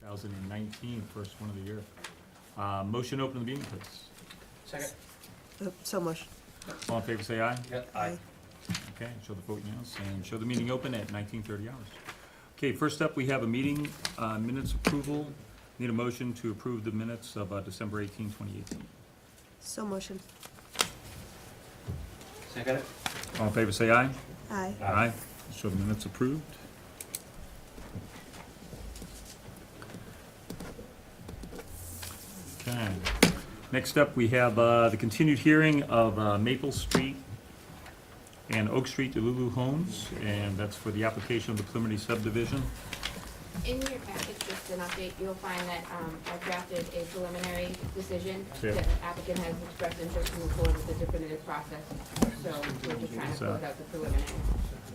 2019, first one of the year. Motion to open the meeting, please. Second. So much. All in favor, say aye. Aye. Okay, show the vote unanimous, and show the meeting open at 19:30 hours. Okay, first up, we have a meeting minutes approval. Need a motion to approve the minutes of December 18, 2018. So motion. Second. All in favor, say aye. Aye. Aye. Show the minutes approved. Okay. Next up, we have the continued hearing of Maple Street and Oak Street Delulu Homes, and that's for the application of the preliminary subdivision. In your package, just an update, you'll find that I drafted a preliminary decision. Yeah. The applicant has expressed interest in moving forward with the definitive process, so we're just trying to close out the preliminary.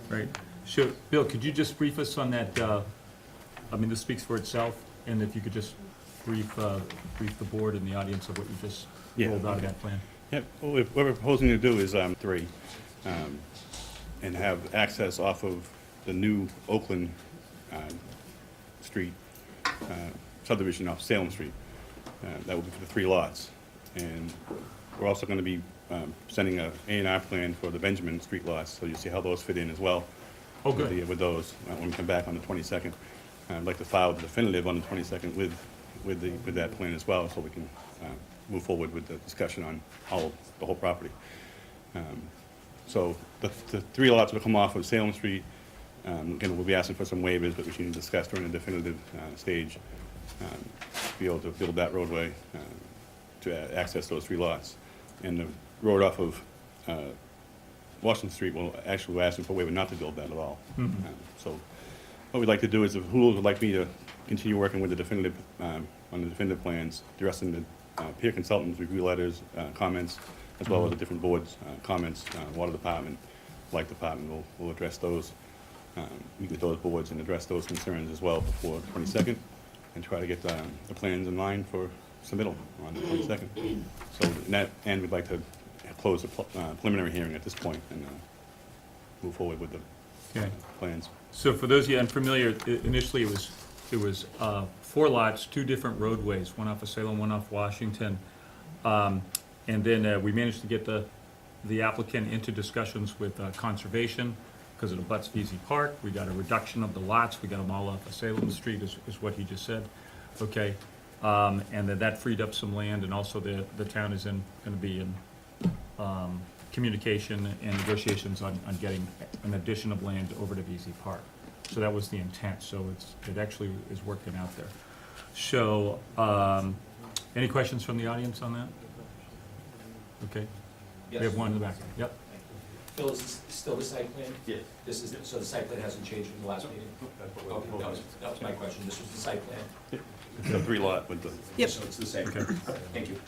Right. Sure. Bill, could you just brief us on that? I mean, this speaks for itself, and if you could just brief the board and the audience of what you just rolled out of that plan. Yep, what we're proposing to do is three, and have access off of the new Oakland Street subdivision off Salem Street. That will be for the 3 lots. And we're also going to be sending a A&R plan for the Benjamin Street lots, so you'll see how those fit in as well. Oh, good. With those, when we come back on the 22nd. I'd like to file the definitive on the 22nd with that plan as well, so we can move forward with the discussion on the whole property. So the 3 lots will come off of Salem Street. Again, we'll be asking for some waivers, but we should discuss during the definitive stage, to be able to build that roadway to access those 3 lots. And the road off of Washington Street will actually, we're asking for a waiver not to build that at all. Mm-hmm. So what we'd like to do is, if Hulu would like me to continue working with the definitive, on the definitive plans, addressing the peer consultants' review letters, comments, as well as the different boards' comments, water department, light department, we'll address those, meet with those boards and address those concerns as well before the 22nd, and try to get the plans in line for submittal on the 22nd. So in that end, we'd like to close the preliminary hearing at this point and move forward with the plans. So for those of you unfamiliar, initially it was 4 lots, 2 different roadways, one off of Salem, one off Washington. And then we managed to get the applicant into discussions with conservation because it abuts VZ Park. We got a reduction of the lots. We got them all off of Salem Street is what he just said. Okay. And then that freed up some land, and also the town is going to be in communication and negotiations on getting an addition of land over to VZ Park. So that was the intent. So it actually is working out there. So any questions from the audience on that? Okay. Yes. We have one in the back. Yep. Phil, is this still the site plan? Yes. This is, so the site plan hasn't changed from the last meeting? Okay, that was my question. This was the site plan? It's a 3 lot with the. Yep. So it's the same? Okay. Thank you.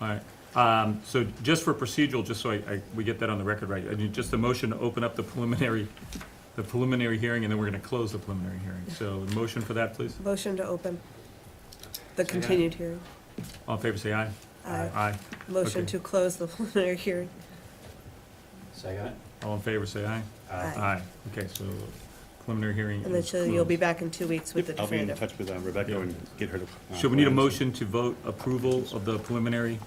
All right. So just for procedural, just so we get that on the record right, I need just a motion to open up the preliminary hearing, and then we're going to close the preliminary hearing. So a motion for that, please. Motion to open the continued hearing. All in favor, say aye. Aye. Aye. Motion Okay. to close the preliminary hearing. Second. All in favor, say aye. Aye. Aye. Okay, so preliminary hearing And then is you'll be closed. back in 2 weeks with the I'll be in definitive. touch with Rebecca and get her to. So we need a plans. motion to vote approval of the preliminary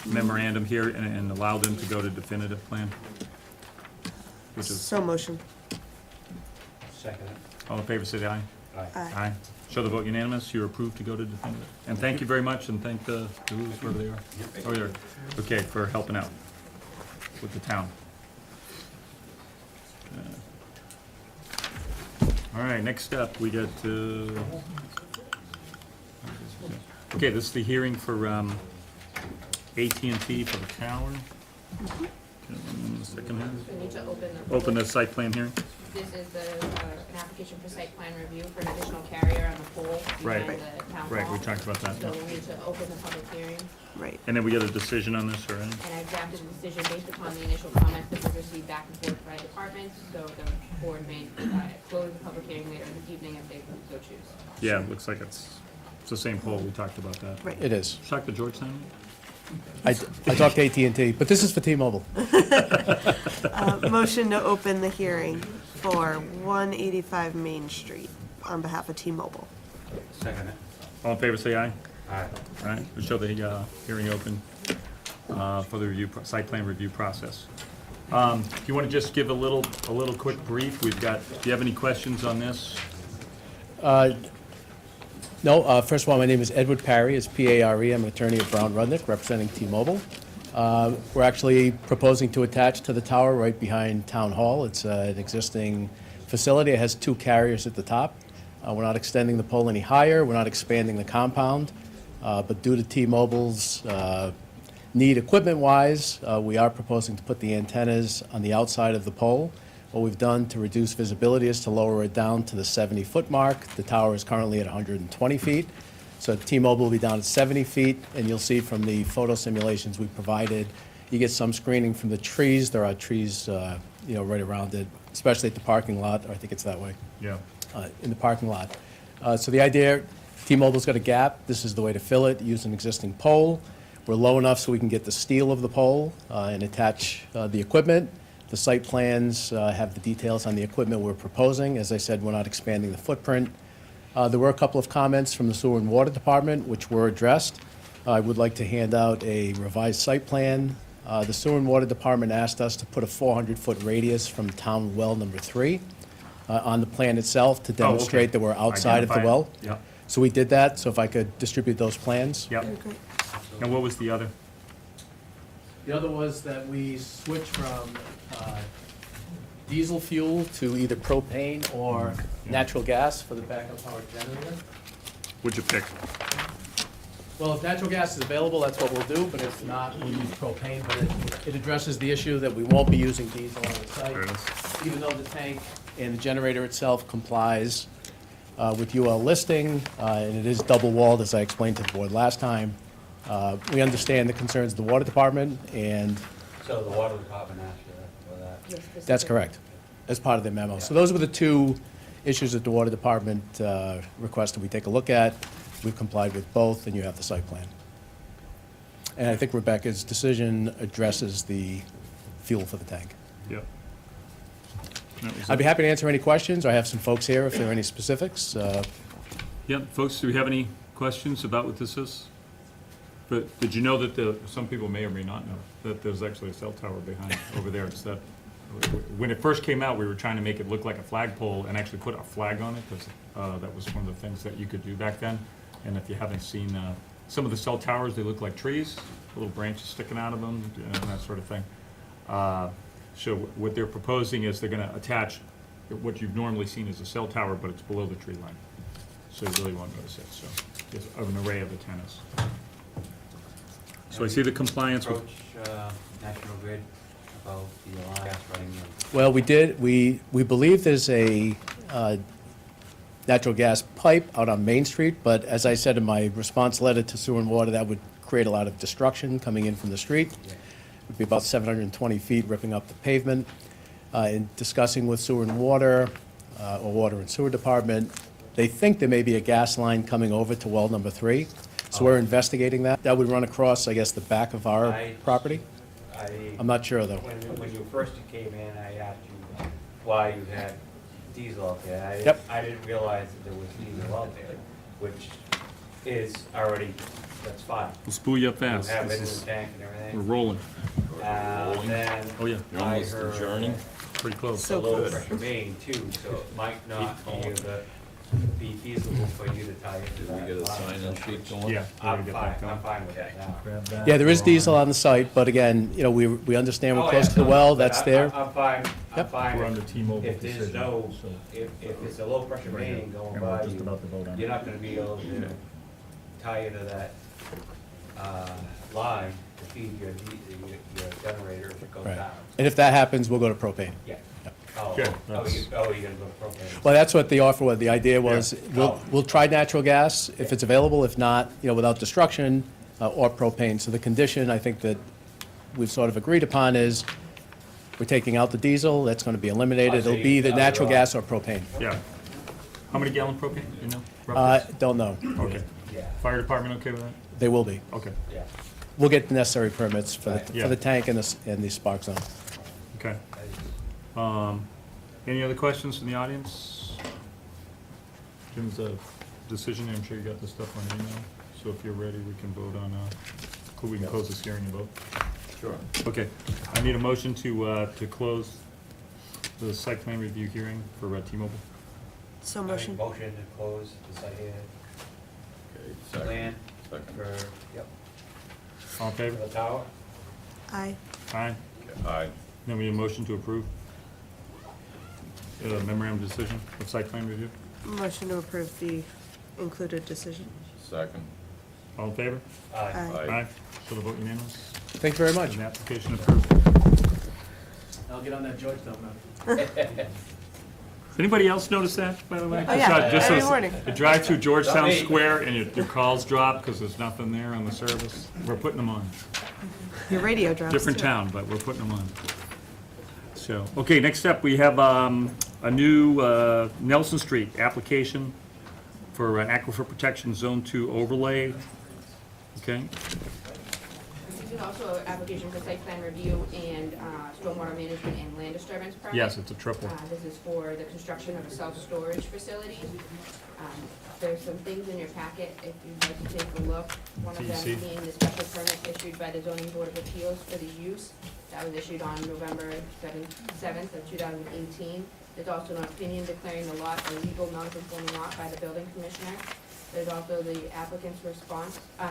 memorandum here and allow them to go to definitive plan? Which is, So motion. Second. all in favor, say aye. Aye. Aye. Show the vote unanimous, you're approved to go to definitive. And thank you very much, and thank the rules, wherever they are. Oh, there. Okay, for helping out with the town. All right, next up, we get okay, this is the hearing for AT&T for the tower. Okay, 1 second here. We need to open the. Open the site plan hearing. This is an application for site plan review for an additional carrier on the pole Right. behind the town hall. Right, we talked about that. So we need to open the public hearing, Right. And then we get a decision on this, or anything? and I drafted a decision based upon the initial comments that were received back and forth by departments, so the board may close the public hearing later this evening if they so choose. Yeah, it looks like it's the same pole, we talked about that. Right. It is. Talk to Georgetown? I talked to AT&T, but this is for T-Mobile. Motion to open the hearing for 185 Main Street on behalf of T-Mobile. Second it. All in favor, say aye. Aye. All right, we'll show the hearing open for the review, site plan review process. If you want to just give a little quick brief, do you have any questions on this? No, first of all, my name is Edward Parry, it's P-A-R-E. I'm an attorney at Brown Rudnick, representing T-Mobile. We're actually proposing to attach to the tower right behind Town Hall. It's an existing facility. It has 2 carriers at the top. We're not extending the pole any higher. We're not expanding the compound. But due to T-Mobile's need equipment-wise, we are proposing to put the antennas on the outside of the pole. What we've done to reduce visibility is to lower it down to the 70-foot mark. The tower is currently at 120 feet. So T-Mobile will be down at 70 feet, and you'll see from the photo simulations we provided, you get some screening from the trees. There are trees, right around it, especially at the parking lot. I think it's that way, Yeah. in the parking lot. So the idea, T-Mobile's got a gap. This is the way to fill it, use an existing pole. We're low enough so we can get the steel of the pole and attach the equipment. The site plans have the details on the equipment we're proposing. As I said, we're not expanding the footprint. There were a couple of comments from the Sewer and Water Department, which were addressed. I would like to hand out a revised site plan. The Sewer and Water Department asked us to put a 400-foot radius from town well number 3 on the plan itself to demonstrate that we're outside of the Identify it. well. Yep, So we did that, so if I could distribute those plans. yep. Great. And what was the other? The other was that we switched from diesel fuel to either propane or natural gas for the backup power generator. What'd you pick? Well, if natural gas is available, that's what we'll do, but if not, we'll use propane. But it addresses the issue that we won't be using diesel on the There it site, is. even though the tank and the generator itself complies with UL listing, and it is double-walled, as I explained to the board last time. We understand the concerns of the water department, and So the water department asked you for that? that's correct, as part of the memo. So those were the 2 issues that the water department requested we take a look at. We've complied with both, and you have the site plan. And I think Rebecca's decision addresses the fuel for the tank. Yep. That was I'd it. be happy to answer any questions. I have some folks here if there are any specifics. Yep, folks, do we have any questions about what this is? But did you know that some people may or may not know, that there's actually a cell tower behind, over there? It's that, when it first came out, we were trying to make it look like a flagpole and actually put a flag on it, because that was one of the things that you could do back then. And if you haven't seen, some of the cell towers, they look like trees, little branches sticking out of them, and that sort of thing. So what they're proposing is they're gonna attach what you've normally seen as a cell tower, but it's below the tree line. So you really won't notice it, so it's an array of antennas. So I see the compliance with, Approach National Grid about the gas running in. Well, we did, we believe there's a natural gas pipe out on Main Street, but as I said in my response letter to Sewer and Water, that would create a lot of destruction coming in from the street. It would be about 720 feet ripping up the pavement. In discussing with Sewer and Water, or Water and Sewer Department, they think there may be a gas line coming over to well number 3. So we're investigating that. That would run across, I guess, the back of our property. I'm not sure, though. When you first came in, I asked you why you had diesel out there. Yep. I didn't realize that there was diesel out there, which is already, that's fine. we'll spool you up You fast. have it in This the tank and we're everything. rolling, Then oh yeah, I heard pretty close. So a low close. pressure main too, so it might not be feasible for you to tie into that. We get a line. sign-in sheet going? Yeah. we're gonna I'm get fine, that going. I'm fine with that now. Grab that. Yeah, there is diesel on the site, but again, we understand we're Oh, close yeah, to the no, well, but that's I- there. I'm fine, I'm Yep. fine. We're on the T-Mobile If there's decision, no, so. if it's a low pressure Right here. main going And we're by just you, about to vote on it. you're not gonna be able to tie into that, line to feed your generator if it goes Right. down. And if that happens, we'll go to propane. Yeah. Yep. Oh, Good. you're gonna go propane. Well, that's what the offer was. The idea was, Yeah. we'll try natural gas if it's available, if not, without destruction, or propane. So the condition, I think that we've sort of agreed upon is, we're taking out the diesel, that's gonna be eliminated. so It'll be either you- natural gas or propane. Yeah. How many gallon propane, you know? roughly? Don't know. Okay. Yeah, Fire department okay with that? They will be. Okay. yeah. we'll get the necessary permits for Yeah. for the tank and the spark zone. Okay. Any other questions from the audience? Jim's decision, I'm sure you got the stuff on email, so if you're ready, we can vote on, we can close this hearing and vote. Sure. Okay, I need a motion to close the site plan review hearing for T-Mobile. So I make motion. motion to close the site Okay, plan second. for, yep, All in for favor? the tower. Aye. Aye. Aye. Then we need a motion to approve memorandum decision of site plan review. Motion to approve the included decision. Second. All in favor? Aye. Aye. Aye. So the vote unanimous. Thank you very much. And the application approved. I'll get on that Georgetown now. Anybody else notice that, by the way? Oh, yeah, Just every so- morning. You drive through Georgetown Not me. Square and your calls drop because there's nothing there on the service. We're putting them on. Your radio drops Different too. town, but we're putting them on. So, okay, next up, we have a new Nelson Street application for an Aquifer Protection Zone 2 overlay. Okay, This is also an application for site plan review and stormwater management and land disturbance permit. yes, it's a triple. This is for the construction of a self-storage facility. There's some things in your packet if you'd like to take a look. One of them TC. being the special permit issued by the zoning board of appeals for the use. That was issued on November 7th of 2018. There's also an opinion declaring the lot a legal non-conforming lot by the building commissioner. There's also the applicant's response, the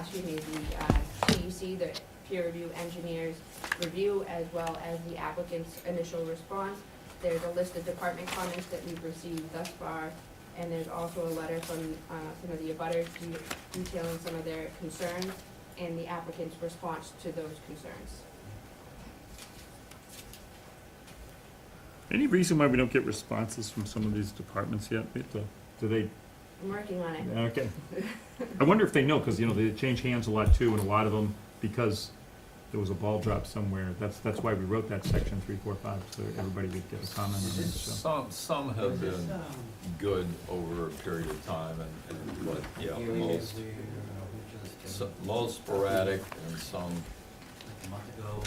PUC, the peer review engineer's review, as well as the applicant's initial response. There's a list of department comments that we've received thus far, and there's also a letter from some of the abutters detailing some of their concerns and the applicant's response to those concerns. Any reason why we don't get responses from some of these departments yet? Do they, I'm working on it. okay. I wonder if they know, because, they change hands a lot too, and a lot of them, because there was a ball drop somewhere. That's why we wrote that section 3, 4, 5, so everybody would get a comment on it, so. Some have been good over a period of time, and but, yeah, most sporadic and some Like a month ago.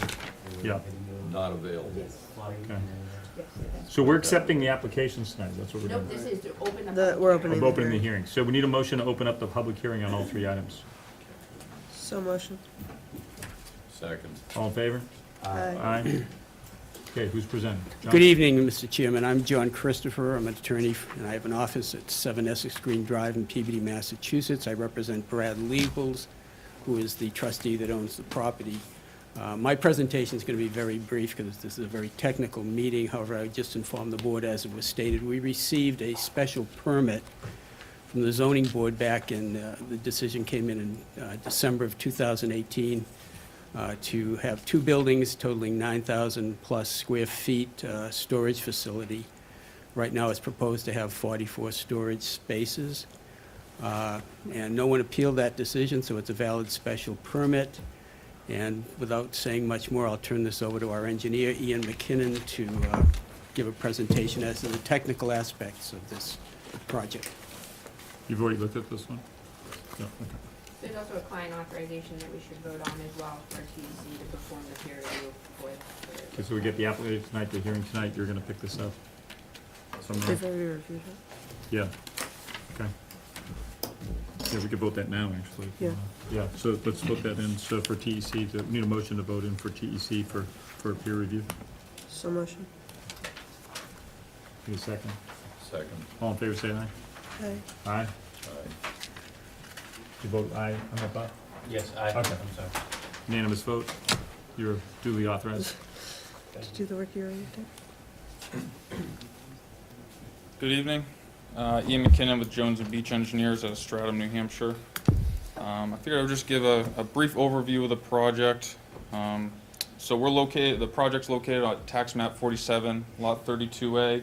they were Yeah. getting not available. flooding Okay. and, Yes, it is. So we're accepting the applications tonight, that's what we're Nope, doing. this is to open the. The- public we're hearing. opening We're opening the hearing. So we need a motion to open up the public hearing on all 3 items. So motion. Second. All in favor? Aye. Aye. Okay, who's presenting? John? Good evening, Mr. Chairman. I'm John Christopher. I'm an attorney, and I have an office at 7 Essex Green Drive in Peabody, Massachusetts. I represent Brad Legals, who is the trustee that owns the property. My presentation is going to be very brief because this is a very technical meeting. However, I just informed the board, as it was stated, we received a special permit from the zoning board back in, the decision came in December of 2018, to have 2 buildings totaling 9,000-plus square feet storage facility. Right now, it's proposed to have 44 storage spaces. And no one appealed that decision, so it's a valid special permit. And without saying much more, I'll turn this over to our engineer, Ian McKinnon, to give a presentation as to the technical aspects of this project. You've already looked at this one? No, okay. There's also a client authorization that we should vote on as well for TEC to perform the peer review for. Okay, so we get the application tonight, the hearing tonight, you're gonna pick this up? Somewhere? They've already reviewed it. Yeah, okay. Yeah, we could vote that now, actually. if you Yeah. want. Yeah, so let's vote that in, so for TEC, need a motion to vote in for TEC for peer review. So motion. Need a second? Second. All in favor, say aye. Aye. Aye? Aye. You vote aye on that, Bob? Yes, aye. Okay. I'm sorry. Unanimous vote? You're duly authorized. Did you do the work you already did? Good evening. Ian McKinnon with Jones and Beach Engineers out of Stratham, New Hampshire. I figured I would just give a brief overview of the project. So the project's located on tax map 47, lot 32A,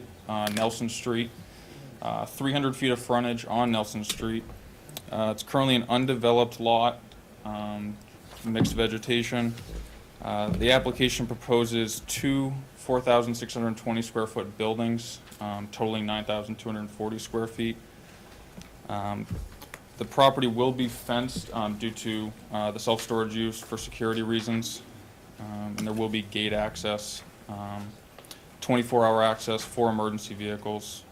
Nelson Street. 300 feet of frontage on Nelson Street. It's currently an undeveloped lot, mixed vegetation. The application proposes 2 4,620 square foot buildings, totaling 9,240 square feet. The property will be fenced due to the self-storage use for security reasons. And there will be gate access, 24-hour access for emergency vehicles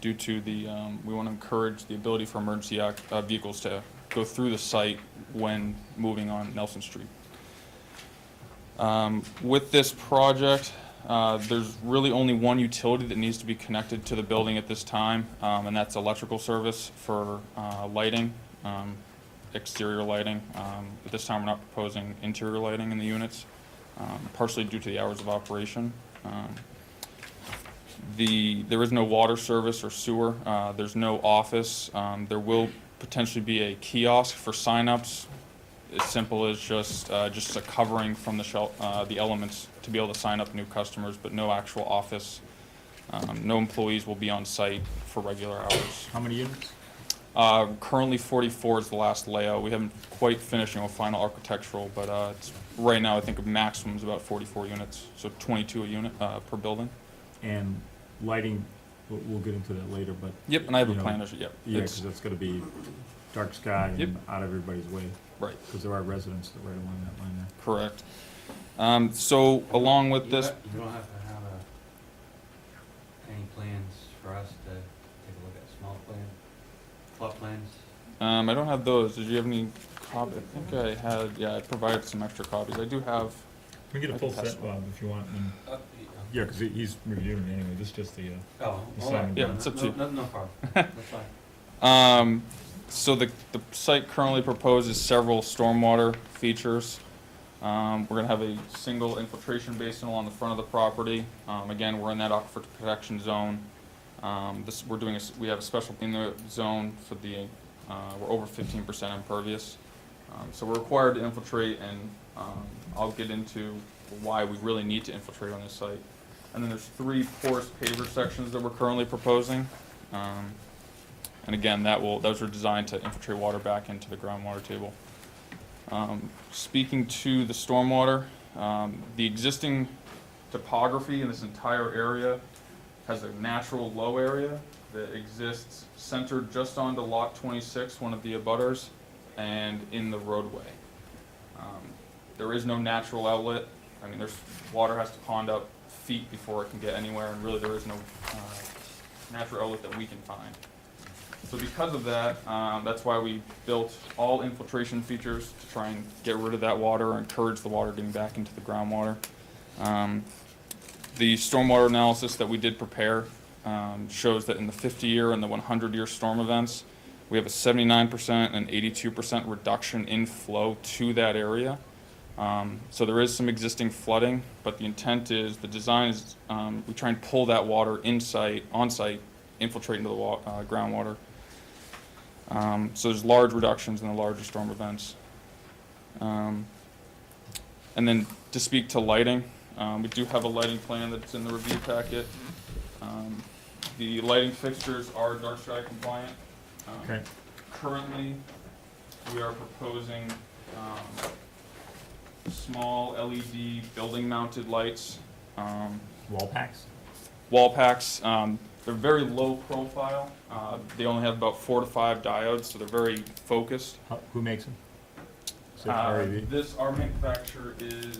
due to the, we want to encourage the ability for emergency vehicles to go through the site when moving on Nelson Street. With this project, there's really only one utility that needs to be connected to the building at this time, and that's electrical service for lighting, exterior lighting. At this time, we're not proposing interior lighting in the units, partially due to the hours of operation. There is no water service or sewer. There's no office. There will potentially be a kiosk for signups, as simple as just a covering from the elements to be able to sign up new customers, but no actual office. No employees will be on site for regular hours. How many units? Currently 44 is the last layout. We haven't quite finished, final architectural, but it's, right now I think a maximum is about 44 units, so 22 a unit per building. And lighting, we'll get into that later, but. Yep, and I have you a know, plan, yep. Yeah, It's- because it's gonna be dark sky Yep. and out of everybody's way. Right. Because there are residents that right along that line there. Correct. So along with this, You don't have to have any plans for us to take a look at small plot plans? I don't have those. Did you have any copy? I think I had, yeah, I provided some extra copies. I do have, We can get I a full can pass set, it. Bob, if you want. And- Yeah, because he's reviewing it anyway. This is just the, Oh, The all right. sign. Yeah, it's up to you. No problem, that's fine. so the site currently proposes several stormwater features. We're gonna have a single infiltration basin along the front of the property. Again, we're in that aquifer protection zone. We have a special in the zone for the, we're over 15% impervious. So we're required to infiltrate, and I'll get into why we really need to infiltrate on this site. And then there's 3 porous paver sections that we're currently proposing. And again, those are designed to infiltrate water back into the groundwater table. Speaking to the stormwater, the existing topography in this entire area has a natural low area that exists centered just onto lot 26, one of the abutters, and in the roadway. There is no natural outlet. I mean, water has to pond up feet before it can get anywhere, and really there is no natural outlet that we can find. So because of that, that's why we built all infiltration features to try and get rid of that water or encourage the water getting back into the groundwater. The stormwater analysis that we did prepare shows that in the 50-year and the 100-year storm events, we have a 79% and 82% reduction in flow to that area. So there is some existing flooding, but the intent is, the design is, we try and pull that water on-site, infiltrate into the groundwater. So there's large reductions in the larger storm events. And then to speak to lighting, we do have a lighting plan that's in the review packet. The lighting fixtures are dark sky compliant. Okay. Currently, we are proposing small LED building-mounted lights. Wall packs? Wall packs, they're very low profile. They only have about 4 to 5 diodes, so they're very focused. Who makes them? Is it REV? Our manufacturer is,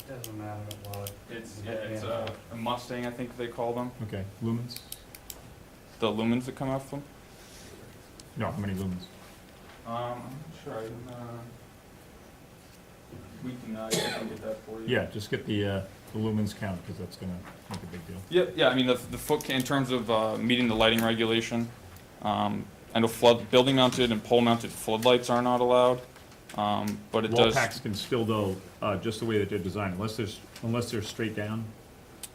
Doesn't matter what. it's a Mustang, I think they call them. Okay, lumens? The lumens that come off them. No, how many lumens? I'm not sure, we can get that for you. Yeah, just get the lumens count, because that's gonna make a big deal. Yeah, I mean, the in terms of meeting the lighting regulation, I know building mounted and pole mounted floodlights are not allowed, but it Wall does. packs can still go, just the way that they're designed, unless they're straight down.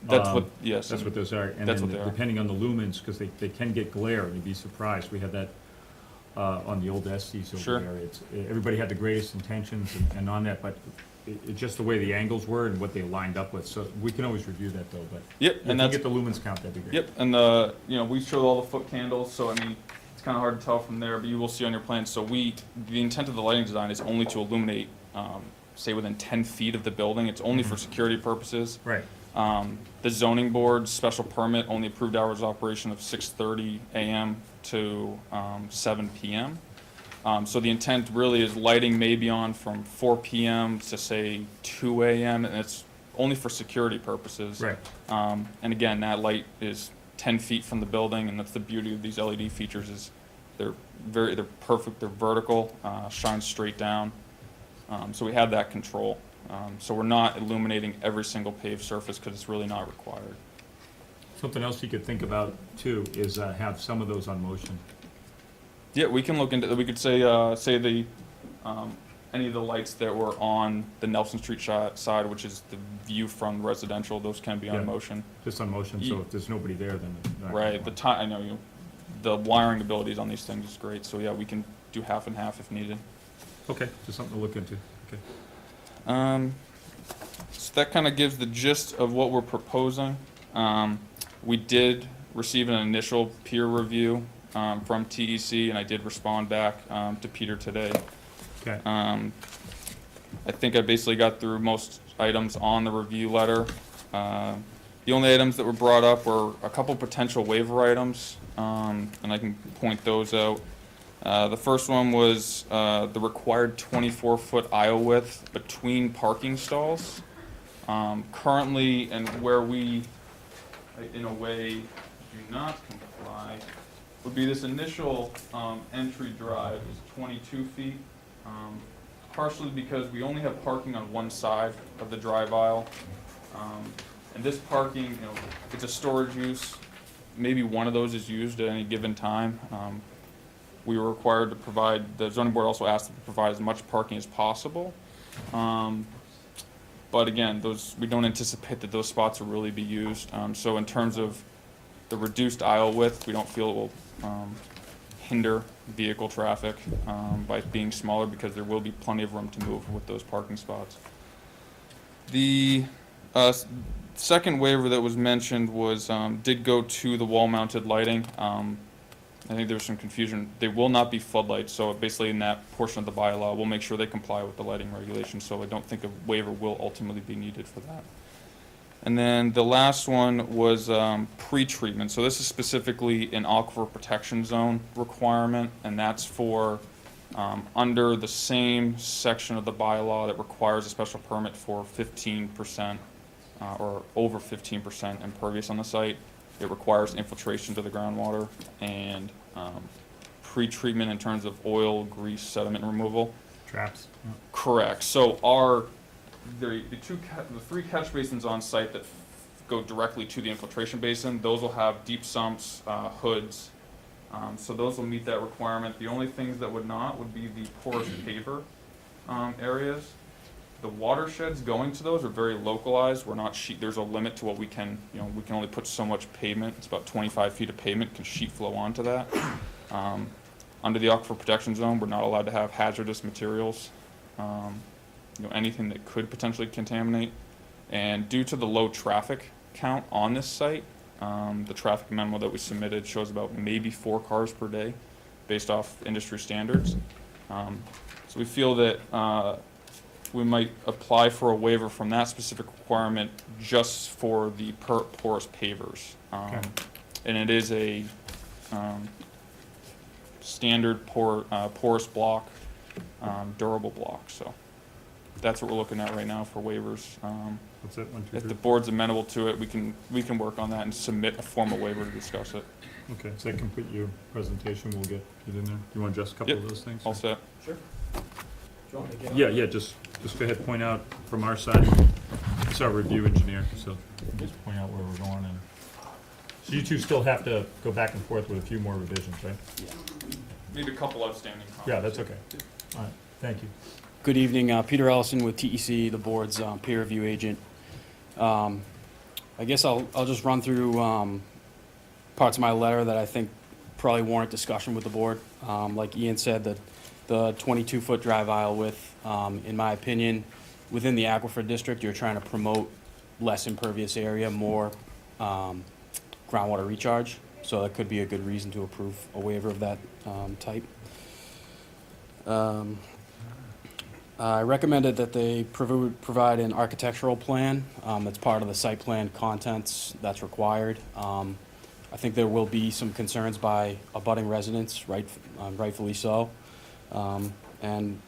That's what, yes. That's what those are. And That's then what they are. depending on the lumens, because they can get glare, and you'd be surprised. We had that on the old Estes over Sure. there. Everybody had the greatest intentions and on that, but it's just the way the angles were and what they lined up with. So we can always review that though, but Yep, if and you that's, get the lumens count, that'd be great. yep, and we showed all the foot candles, so I mean, it's kind of hard to tell from there, but you will see on your plan. So the intent of the lighting design is only to illuminate, say within 10 feet of the building. It's only for security purposes. Right. The zoning board's special permit only approved hours of operation of 6:30 a.m. to 7 p.m. So the intent really is lighting may be on from 4 PM to say 2 AM, and it's only for security purposes. Right. And again, that light is 10 feet from the building, and that's the beauty of these LED features is they're perfect, they're vertical, shine straight down. So we have that control. So we're not illuminating every single paved surface because it's really not required. Something else you could think about too is have some of those on motion. Yeah, we can look into, we could say, any of the lights that were on the Nelson Street side, which is the view from residential, those can be Yeah. on motion. Just on motion, so if there's nobody there, then. it's not gonna Right, the time, I know you, the wiring abilities on these things is great, so yeah, we can do half and half if needed. Okay, just something to look into, okay. So that kind of gives the gist of what we're proposing. We did receive an initial peer review from TEC, and I did respond back to Peter today. Okay, I think I basically got through most items on the review letter. The only items that were brought up were a couple potential waiver items, and I can point those out. The first one was the required 24-foot aisle width between parking stalls. Currently, and where we, in a way, do not comply, would be this initial entry drive is 22 feet. Partially because we only have parking on one side of the drive aisle. And this parking, you know, it's a storage use. Maybe one of those is used at any given time. We were required to provide, the zoning board also asked to provide as much parking as possible. But again, we don't anticipate that those spots will really be used. So in terms of the reduced aisle width, we don't feel it will hinder vehicle traffic by being smaller because there will be plenty of room to move with those parking spots. The second waiver that was mentioned was did go to the wall-mounted lighting. I think there was some confusion. They will not be floodlights, so basically in that portion of the bylaw, we'll make sure they comply with the lighting regulations, so I don't think a waiver will ultimately be needed for that. And then the last one was pre-treatment. So this is specifically an aquifer protection zone requirement, and that's for under the same section of the bylaw that requires a special permit for 15% or over 15% impervious on the site. It requires infiltration to the groundwater and pre-treatment in terms of oil, grease, sediment removal. traps. Yeah. Correct. So the three catch basins on site that go directly to the infiltration basin, those will have deep sumps, hoods. So those will meet that requirement. The only things that would not would be the porous paver areas. The watersheds going to those are very localized. We're not there's a limit to what we can, we can only put so much pavement. It's about 25 feet of pavement can sheet flow onto that. Under the aquifer protection zone, we're not allowed to have hazardous materials, anything that could potentially contaminate. And due to the low traffic count on this site, the traffic memo that we submitted shows about maybe 4 cars per day based off industry standards. So we feel that we might apply for a waiver from that specific requirement just for the porous pavers. Okay. And it is a standard porous block, durable block. So that's what we're looking at right now for waivers. What's that, 1, 2, If 3? the board's amenable to it, we can work on that and submit a formal waiver to discuss it. Okay, so that complete your presentation, we'll get it in there. Do you want to address a couple Yep. of those things? All set. Sure. Do you want me to get on? Yeah, just go ahead, point out from our side, it's our review engineer, so just point out where we're going. And so you two still have to go back and forth with a few more revisions, right? Maybe a couple outstanding comments. Yeah, that's okay. All right, thank you. Good evening, Peter Ellison with TEC, the board's peer review agent. I guess I'll just run through parts of my letter that I think probably warrant discussion with the board. Like Ian said, the 22-foot drive aisle width, in my opinion, within the aquifer district, you're trying to promote less impervious area, more groundwater recharge. So that could be a good reason to approve a waiver of that type. I recommended that they provide an architectural plan that's part of the site plan contents that's required. I think there will be some concerns by abutting residents, rightfully so. And,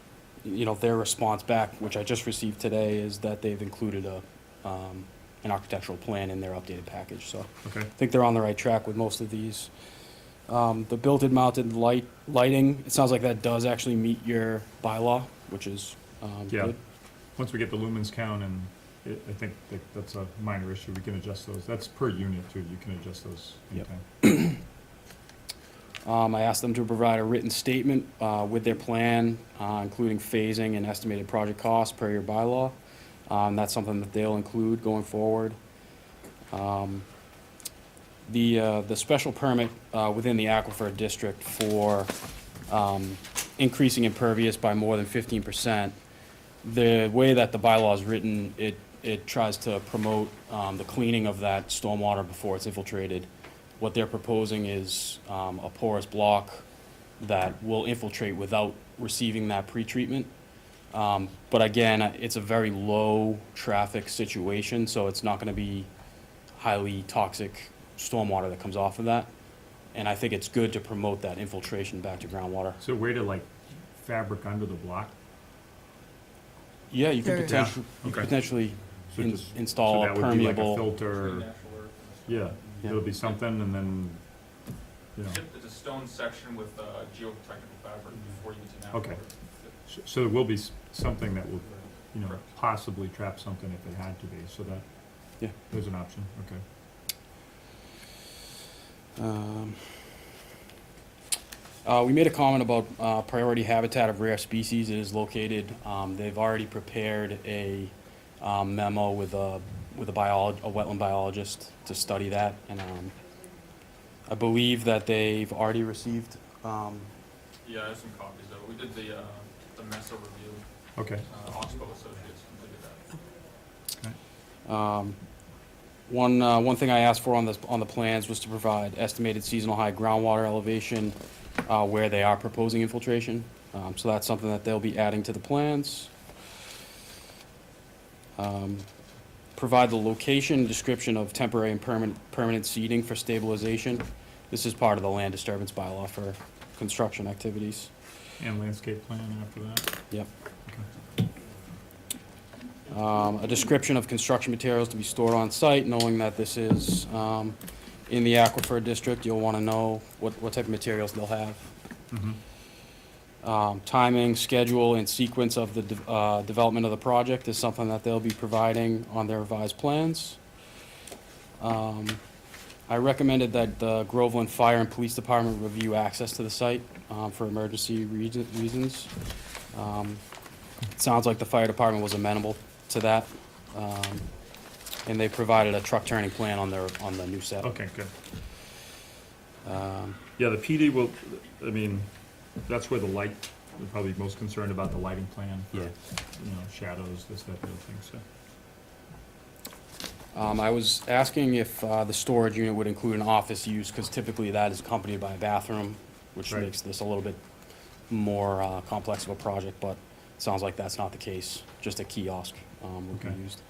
you know, their response back, which I just received today, is that they've included an architectural plan in their updated package, so. Okay. I think they're on the right track with most of these. The built-in mounted lighting, it sounds like that does actually meet your bylaw, which is Yeah. good. Once we get the lumens count, and I think that's a minor issue, we can adjust those. That's per unit too, you can adjust those Yep. anytime. I asked them to provide a written statement with their plan, including phasing and estimated project costs per your bylaw. That's something that they'll include going forward. The special permit within the aquifer district for increasing impervious by more than 15%, the way that the bylaw is written, it tries to promote the cleaning of that stormwater before it's infiltrated. What they're proposing is a porous block that will infiltrate without receiving that pretreatment. But again, it's a very low-traffic situation, so it's not gonna be highly toxic stormwater that comes off of that. And I think it's good to promote that infiltration back to groundwater. So a way to like fabric under the block? Yeah, you could There- potentially, you could okay. potentially So just- install so a that would be like a permeable. filter, yeah, Yeah. it'll be something, and then, you know, It's a stone section with geotechnical fabric before you get to Okay. So there will be something that will, you know, Correct. possibly trap something if it had to be, so that, Yeah. there's an option, okay. We made a comment about priority habitat of rare species. It is located, they've already prepared a memo with a wetland biologist to study that. And I believe that they've already received, Yeah, I have some copies of it. We did the MESA review. Okay, Oxbow Associates completed that. one thing I asked for on the plans was to provide estimated seasonal high groundwater elevation where they are proposing infiltration. So that's something that they'll be adding to the plans. Provide the location, description of temporary and permanent seeding for stabilization. This is part of the land disturbance bylaw for construction activities. and landscape plan after that? Yep. Okay. A description of construction materials to be stored on site, knowing that this is in the aquifer district, you'll want to know what type of materials they'll have. Mhm. Timing, schedule, and sequence of the development of the project is something that they'll be providing on their revised plans. I recommended that the Groveland Fire and Police Department review access to the site for emergency reasons. It sounds like the fire department was amenable to that, and they provided a truck turning plan on the new set. Okay, good. Yeah, the PD will, I mean, that's where the light, they're probably most concerned about the lighting plan. for, Yeah. You know, shadows, this, that, the other thing, so. I was asking if the storage unit would include an office use, because typically that is accompanied by a bathroom, which Right. makes this a little bit more complex of a project, but it sounds like that's not the case. Just a kiosk would Okay. be used.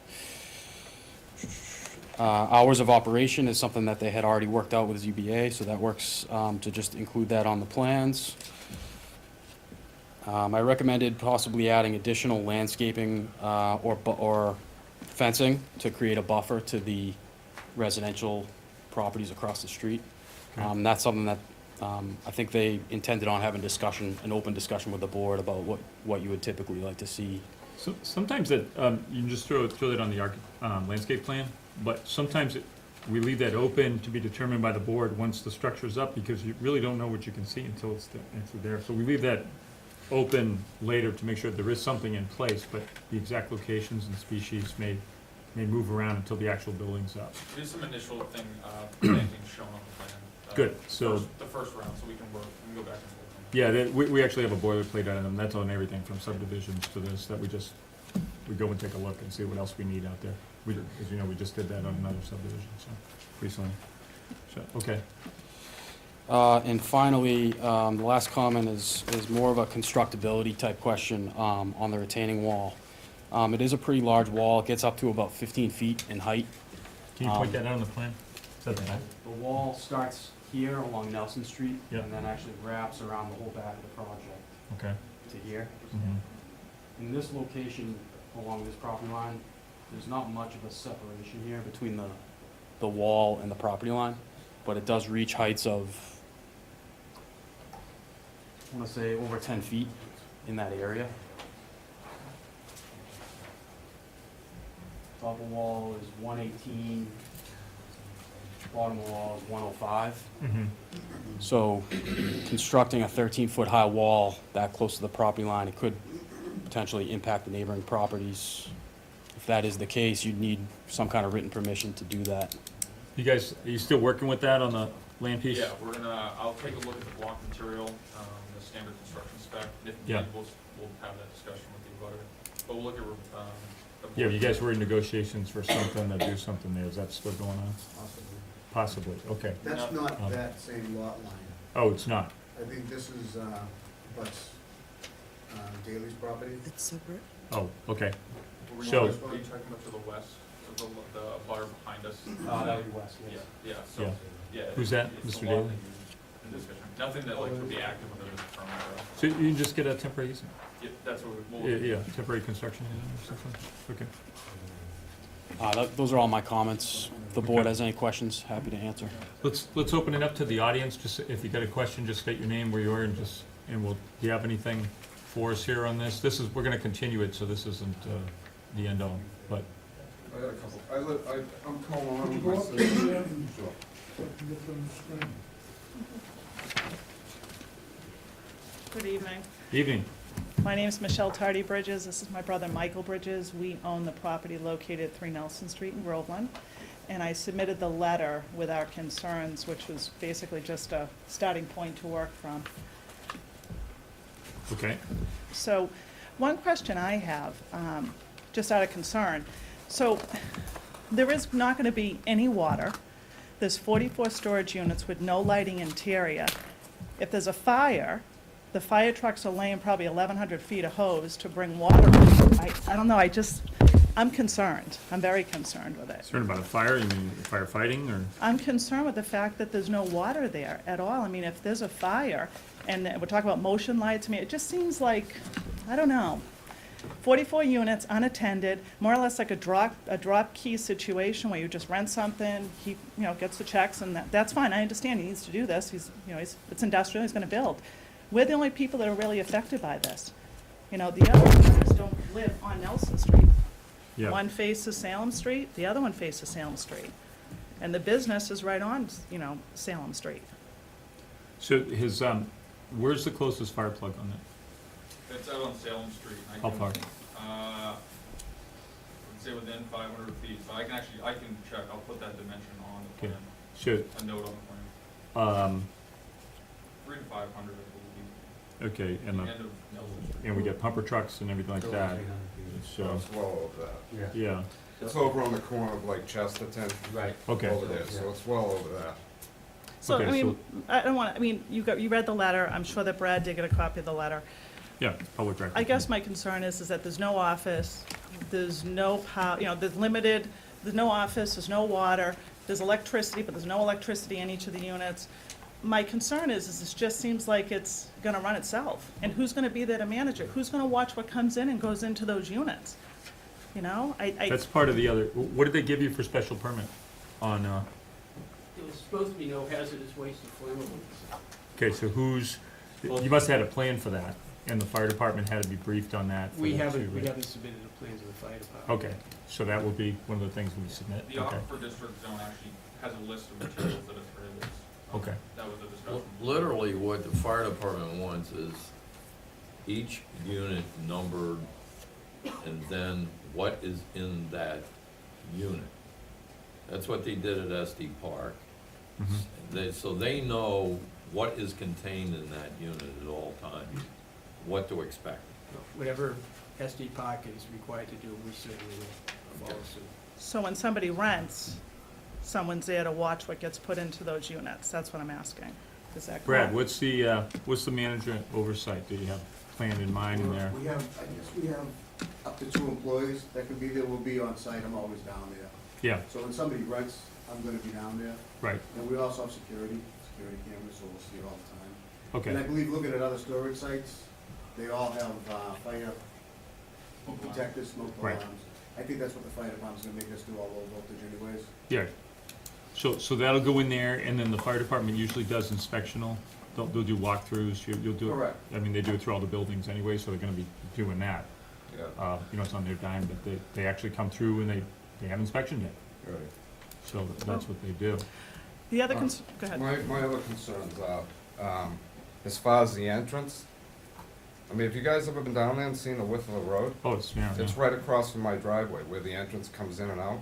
Hours of operation is something that they had already worked out with ZBA, so that works to just include that on the plans. I recommended possibly adding additional landscaping or fencing to create a buffer to the residential properties across the street. Okay. That's something that I think they intended on having an open discussion with the board about what you would typically like to see. So, sometimes that, you can just throw that on the landscape plan, but sometimes we leave that open to be determined by the board once the structure's up, because you really don't know what you can see until it's there. So we leave that open later to make sure that there is something in place, but the exact locations and species may move around until the actual building's up. There's some initial plantings shown on the plan. Good, so- The first round, so we can go back and forth. Yeah, we actually have a boilerplate on them, that's on everything from subdivisions to this, that we go and take a look and see what else we need out there. As you know, we just did that on another subdivision, so, recently. So, okay, And finally, the last comment is more of a constructability type question on the retaining wall. It is a pretty large wall, it gets up to about 15 feet in height. can you point that out on the plan? Is that the back? The wall starts here along Nelson Street, Yeah. and then actually wraps around the whole back of the project. Okay. to here. Mhm. In this location along this property line, there's not much of a separation here between the wall and the property line, but it does reach heights of, I want to say, over 10 feet in that area. Top of the wall is 118, bottom of the wall is 105. Mhm. So constructing a 13-foot high wall that close to the property line, it could potentially impact the neighboring properties. If that is the case, you'd need some kind of written permission to do that. You guys, are you still working with that on the land piece? Yeah, I'll take a look at the block material, the standard construction spec. If Yeah. needed, we'll have that discussion with the abutter. But we'll look at, Yeah, you guys were in negotiations for something to do something there. Is that still going on? Possibly. Possibly, okay. That's not Um, that same lot line. Oh, it's not? I think this is, what's, Daley's property. It's separate. Oh, okay. Are So- you talking about to the west, to the abutter behind us? That would be west, yes. Yeah, Yeah. so, yeah. Who's that, it's Mr. the lot Daly? that you're in discussion. Nothing that like would be active under this permit. So you can just get a temporary easement? Yeah, that's what we'll. Yeah, temporary construction easement or something? Okay. Those are all my comments. If the board Okay. has any questions, happy to answer. Let's open it up to the audience. Just if you got a question, just state your name, where you are, and do you have anything for us here on this? We're gonna continue it, so this isn't, the end all, but. I got a couple, I'm calling on with my sister. Sure. Good evening. Evening. My name is Michelle Tardy Bridges. This is my brother Michael Bridges. We own the property located at 3 Nelson Street in Groveland. And I submitted the letter with our concerns, which was basically just a starting point to work from. Okay. So, one question I have, just out of concern. So, there is not going to be any water. There's 44 storage units with no lighting interior. If there's a fire, the fire trucks are laying probably 1,100 feet of hose to bring water. I don't know, I'm concerned. I'm very concerned with it. Concerned about a fire, you mean firefighting, or? I'm concerned with the fact that there's no water there at all. I mean, if there's a fire, and we're talking about motion lights, I mean, it just seems like, I don't know. 44 units, unattended, more or less like a drop key situation where you just rent something, he, gets the checks, and that's fine. I understand he needs to do this. It's industrial, he's gonna build. We're the only people that are really affected by this. The other owners don't live on Nelson Street. Yeah. One faces Salem Street, the other one faces Salem Street. And the business is right on, Salem Street. So where's the closest fire plug on that? It's out on Salem Street. How far? I would say within 500 feet, so I can check, I'll put that dimension on the Okay. plan, Should, a note on the plan. 300 to 500, I believe. okay, The end of Nelson Street. and we get pumper trucks and everything like that, so, It's well over that. yeah, It's over on the corner of like Chesterton. Right. okay. Over there, so it's well over that. So, Okay, I mean, I don't want, you read the letter, I'm sure that Brad did get a copy of the letter. Yeah, public record. I guess my concern is that there's no office, there's no there's limited, there's no office, there's no water, there's electricity, but there's no electricity in each of the units. My concern is this just seems like it's gonna run itself, and who's gonna be there to manage it? Who's gonna watch what comes in and goes into those units? That's part of the other, what did they give you for special permit on, There was supposed to be no hazardous waste or flammables. okay, so you must have had a plan for that, and the fire department had to be briefed on that. for We them haven't, to- we haven't submitted a plan to the fire department. Okay, so that will be one of the things we submit, The okay, Aquifer District Zone actually has a list of materials that it prohibits. okay. That was a discussion. Literally, what the fire department wants is each unit numbered and then what is in that unit. That's what they did at SD Park. Mhm. So they know what is contained in that unit at all times, what to expect. Whatever SD Park is required to do, we certainly will follow suit. So when somebody rents, someone's there to watch what gets put into those units, that's what I'm asking. Is that Brad, correct? what's the management oversight? Do you have planned in mind in there? I guess we have up to 2 employees that could be there. We'll be on site. I'm always down there. Yeah, So when somebody rents, I'm gonna be down there. right, And we also have security cameras, so we'll see it all the time. And I okay, believe, looking at other storage sites, They all have, fire detectors, smoke Right. alarms. I think that's what the fire department's gonna make us do, all low voltage anyways. Yeah. So that'll go in there, and then the fire department usually does inspectional. They'll do walkthroughs, you'll do it. Correct. I mean, they do it through all the buildings anyway, so they're gonna be doing that. Yeah, You know, it's on their dime, but they actually come through and they have inspection day. right. So that's what they do. The other, go ahead. My other concerns are, as far as the entrance, I mean, have you guys ever been down there and seen the width of the road? Oh, it's narrow It's now. right across from my driveway where the entrance comes in and out.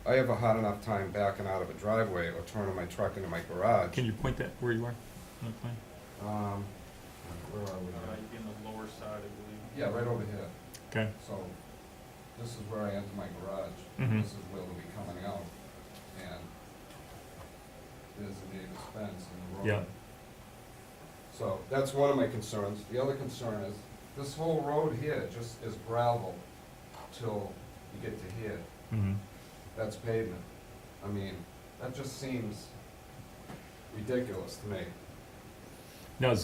I have a hard enough time backing out of a driveway or turning my truck into my garage. Can you point that where you are on the plan? Where are we? in the lower side, I believe. Yeah, right over here. Okay. So, this is where I enter my garage. Mhm. This is where they'll be coming out. And there's the neighbor's fence in the road. Yeah. So, that's one of my concerns. The other concern is, this whole road here just is gravel till you get to here. Mm-hmm. That's pavement. I mean, that just seems ridiculous to me. Now,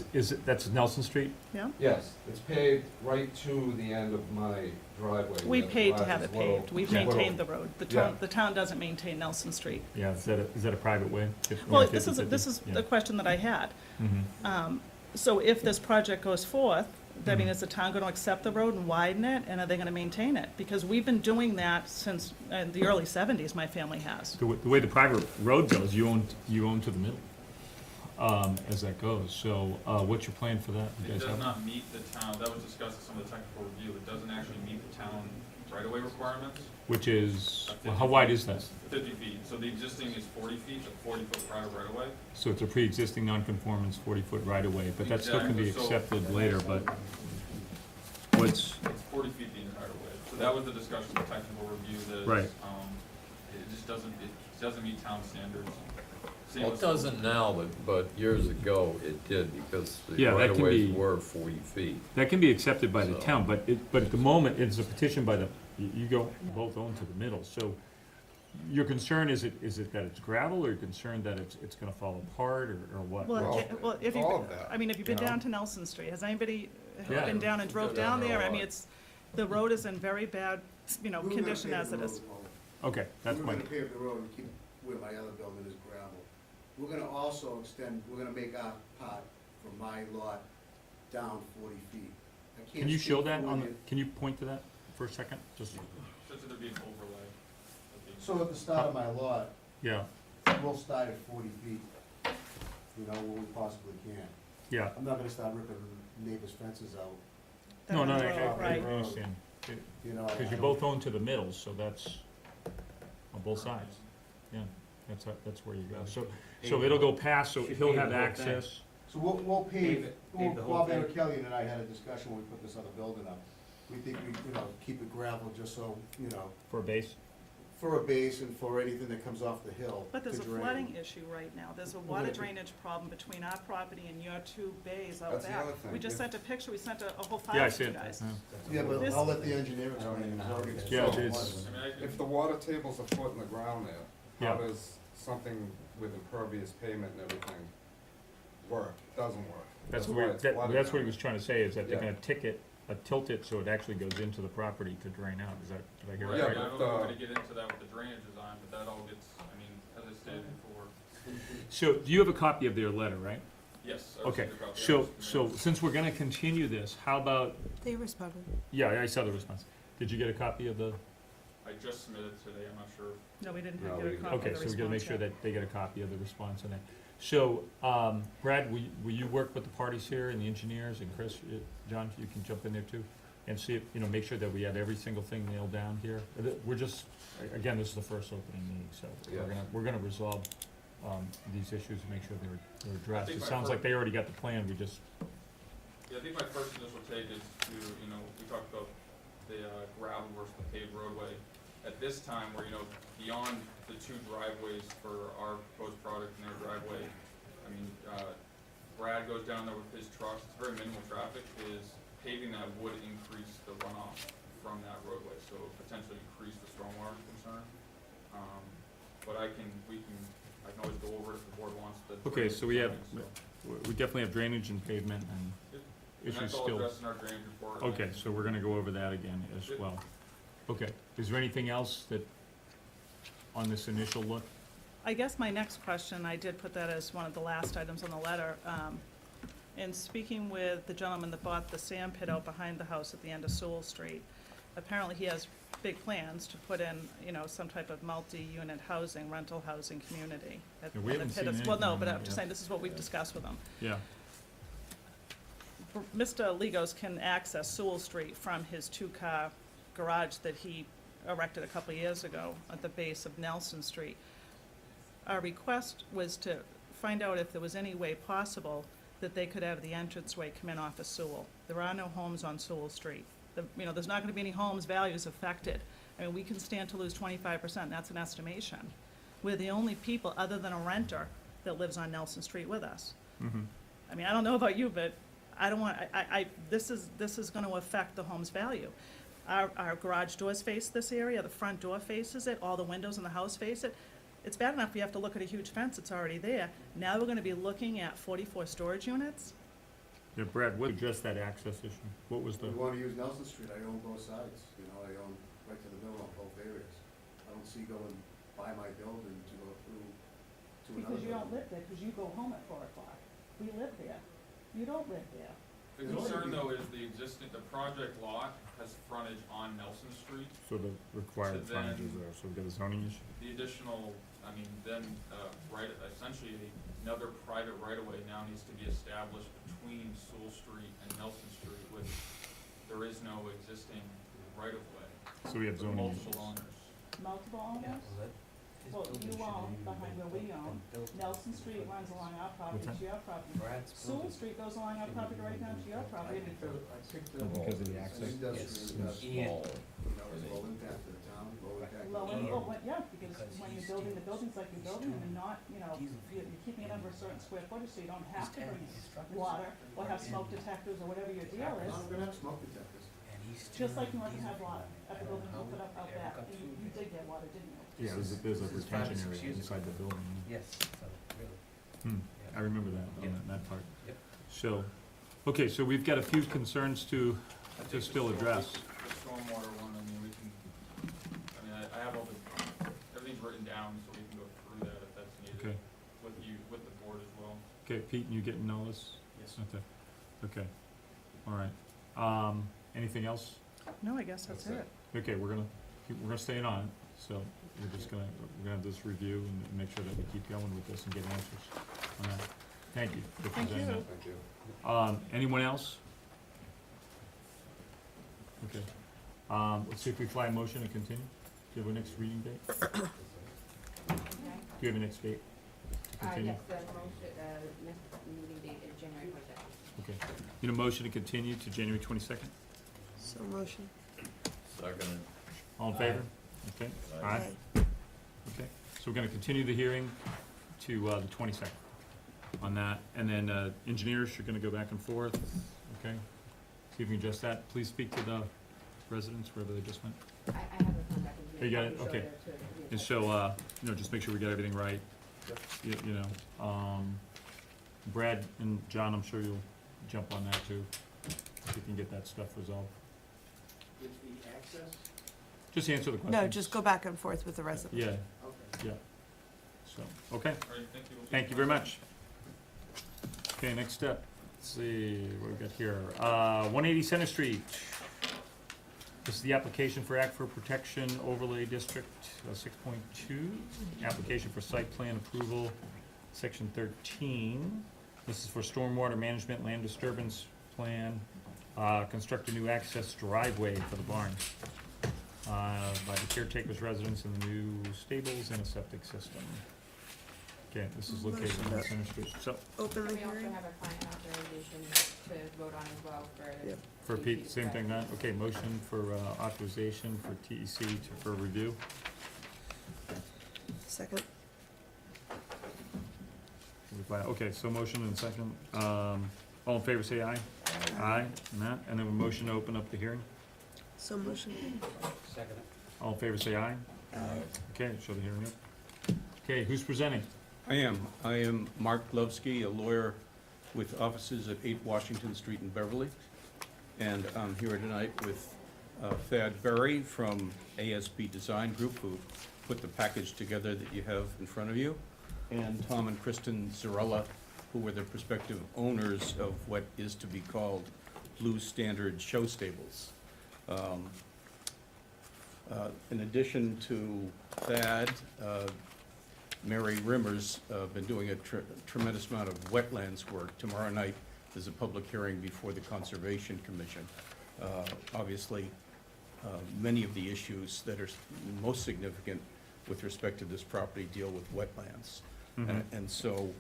that's Nelson Street? Yeah? Yes, it's paved right to the end of my driveway. We where the paid to garage have is it little- paved. We've Yeah. maintained the road. Yeah. The town doesn't maintain Nelson Street. Yeah, is that a private way? Well, this is the question that I had. Mm-hmm. So if this project goes forth, I mean, Mhm. is the town gonna accept the road and widen it, and are they gonna maintain it? Because we've been doing that since, the early seventies, my family has. The way the private road goes, you own to the middle, as that goes. So, what's your plan for that? You It guys does have- not meet the town, that was discussed in some of the technical review, it doesn't actually meet the town right-of-way requirements. Which is, At well, 50 how wide feet. is that? 50 feet, so the existing is 40 feet, a 40-foot private right-of-way. So it's a pre-existing non-conformance, 40-foot right-of-way, but that still can be Exactly, so- accepted later, but what's, It's 40 feet the entire way. So that was the discussion, the technical review, that, Right. it just doesn't meet town standards. Same Well, it with- doesn't now, but years ago it did, because the Yeah, that can right-of-ways be- were 40 feet. that can be accepted by the So- town, but at the moment, it's a petition by you both own to the middle, so your concern, is it that it's gravel, or you're concerned that it's gonna fall apart, or what? Well, if you, all of that, I mean, if you've been you know? down to Nelson Street, has anybody Yeah. been down and drove Down down there a there? I mean, lot. the road is in very bad, We're gonna condition pave as the it road, is. Paul. Okay, that's We're my, gonna pave the road and keep where my other building is gravel. We're gonna also we're gonna make our part from my lot down 40 feet. I can't can you show speak that for on, you. can you point to that for a second? Just, Should there be an overlay? So at the start of my lot, yeah, we'll start at 40 feet, you know, where we possibly can. yeah. I'm not gonna start ripping neighbors' fences out, They're No, on no, the I road, right. understand. you know. Because you both own to the middle, so that's on both sides. Yeah, that's where you go. So it'll go past, so Should he'll pave have the whole thing. access. So we'll Pave it, pave the whole Bob thing. Kelly and I had a discussion when we put this other building up. We think keep it gravel just so, For a base? for a base and for anything that comes off the hill But there's to a drain. flooding issue right now. There's a We're water gonna do- drainage problem between our property and your two bays out That's the back. other thing. We just If- sent a picture, we sent a whole Yeah, I file see to you it. guys. Yeah. Yeah, but This- I'll let the engineer explain it. He's already Yeah, explained it's- it. I mean, I can- If the water table's a foot in the ground there, how Yeah. does something with impervious pavement and everything work? Doesn't work. That's why where, it's flooded that's what he now. was trying to say, is that they're Yeah. gonna tilt it so it actually goes into the property to drain out. Did I hear Right, that I right? don't know if we're gonna get into that with the drainage design, but that all gets, I mean, as I stated before, So, do you have a copy of their letter, right? yes. I Okay, received a copy. so since we're gonna continue this, how about, They responded. yeah, I saw the response. Did you get a copy of the, I just submitted today, I'm not sure. No, we didn't No, get we a didn't. copy of the okay, response so we gotta make sure yet. that they get a copy of the response on that. So, Brad, will you work with the parties here and the engineers, and Chris, John, you can jump in there too? And see if, make sure that we have every single thing nailed down here. We're just, again, this is the first opening meeting, so Yes. we're gonna resolve, these issues and make sure they're addressed. think It my sounds fir- like they already got the plan, we just, Yeah, I think my first initial take is to, we talked about the gravel versus the paved roadway. At this time, where, beyond the two driveways for our proposed product and their driveway, I mean, Brad goes down there with his trucks, it's very minimal traffic, is paving that would increase the runoff from that roadway, so potentially increase the stormwater concern. But I can always go over it if the board wants the. okay, so we have, drainage, so. we definitely have drainage and pavement, and And issues that's all still? addressed in our drainage report. Okay, so we're gonna go over that again as Yep. well. Okay, is there anything else that, on this initial look? I guess my next question, I did put that as one of the last items on the letter. In speaking with the gentleman that bought the sand pit out behind the house at the end of Sewell Street, apparently he has big plans to put in, some type of multi-unit housing, rental housing community. Yeah, we haven't seen Well, anything no, on but that I'm just yet. saying, this is what we've discussed with him. Yeah, Mr. Legos can access Sewell Street from his two-car garage that he erected a couple of years ago at the base of Nelson Street. Our request was to find out if there was any way possible that they could have the entranceway come in off of Sewell. There are no homes on Sewell Street. There's not gonna be any homes values affected. I mean, we can stand to lose 25%, that's an estimation. We're the only people, other than a renter, that lives on Nelson Street with us. mhm. I mean, I don't know about you, but I don't want, this is gonna affect the home's value. Our garage doors face this area, the front door faces it, all the windows in the house face it. It's bad enough we have to look at a huge fence, it's already there. Now we're gonna be looking at 44 storage units? Yeah, Brad, what addressed that access issue? What was We the, want to use Nelson Street, I own both sides, I own right to the middle on both areas. I don't see going by my building to go through to another Because you don't building. live there, because you go home at 4 o'clock. We live there. You don't live there. The concern though is the project lot has frontage on Nelson Street. so the required So then- frontages there, so we've got a zoning issue? The additional, essentially another private right-of-way now needs to be established between Sewell Street and Nelson Street, which there is no existing right-of-way. So we have for zoning multiple issues. owners. Multiple owners? Well, you own behind where we own. Nelson Street runs along our property What's to your property. Sewell Street goes along our property right down to your property. I picked Because of the access? Industrial, Small. it's low impact to the town, low impact. to the Low, town. yeah, because when you're building the buildings like you're building them and not, you're keeping it under a certain square footage, so you don't have to bring water or have smoke detectors or whatever your deal I'm is. gonna have smoke detectors. Just like you want to have water at the building you put up out back. You did get water, didn't you? Yeah, there's a retention area inside the building. Yes, so, really. I remember that, Yeah. on that part. Yep. So, okay, so we've got a few concerns to still address. The stormwater one, I have everything's written down, so we can go through that if that's needed. Okay. With the board as well. Okay, Pete, you getting all this? Yes. Okay, all right. Anything else? No, I guess that's it. Okay, we're gonna stay on it, so we're gonna have this review and make sure that we keep going with this and get answers on that. Thank you for Thank presenting you. that. Thank you. Anyone else? Okay, let's see if we fly a motion to continue. Do you have a next reading date? Okay. Do you have a next date to continue? Yes, the next meeting date is January 22nd. Okay, need a motion to continue to January 22nd? So motion. Second. All in favor? Okay, aye. Okay, so we're gonna continue the hearing to the 22nd on that, and then engineers, you're gonna go back and forth, okay? See if you can adjust that. Please speak to the residents wherever they just went. I have the contact information. Oh, you got it? I'll be sure Okay. to- And so, just make sure we got everything right. Brad and John, I'm sure you'll jump on that too, if you can get that stuff resolved. With the access? Just answer the question. No, just go back and forth with the resident. Yeah, Okay. yeah. So, okay. All right, thank you. We'll see Thank you very much. Okay, next step. Let's see, what we got here? 180 Center Street. This is the application for Aquifer Protection Overlay District 6.2. Application for site plan approval, section 13. This is for stormwater management, land disturbance plan, construct a new access driveway for the barn by the caretaker's residence in the new stables and a septic system. Okay, this is located on Center Street. So, Open the We also hearing. have a client authorization to vote on as well for. Yep. for TEC Pete, same thing, project. that, okay, motion for authorization for TEC for review. Second. Okay, so motion and second. All in favor, say aye. Aye, and that, and then a motion to open up the hearing. So motion. Second. All in favor, say aye. Okay, show the hearing up. Okay, who's presenting? I am Mark Glovsky, a lawyer with offices at 8 Washington Street in Beverly. And I'm here tonight with Thad Berry from ASB Design Group, who put the package together that you have in front of you, and Tom and Kristen Zarella, who were the prospective owners of what is to be called Blue Standard Show Stables. In addition to Thad, Mary Rimmer's been doing a tremendous amount of wetlands work. Tomorrow night, there's a public hearing before the Conservation Commission. Obviously, many of the issues that are most significant with respect to this property deal with wetlands. And so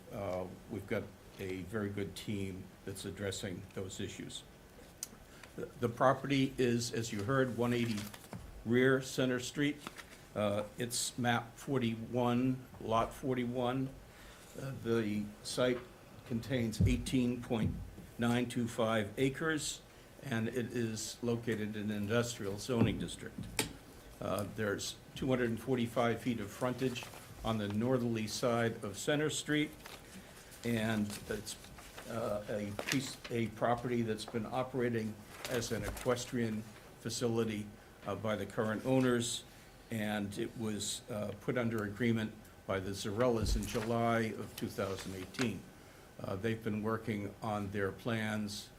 we've got a very good team that's addressing those issues. The property is, as you heard, 180 Rear Center Street. It's map 41, lot 41. The site contains 18.925 acres, and it is located in an industrial zoning district. There's 245 feet of frontage on the northerly side of Center Street, and it's a property that's been operating as an equestrian facility by the current owners, and it was put under agreement by the Zarellas in July of 2018. They've been working on their plans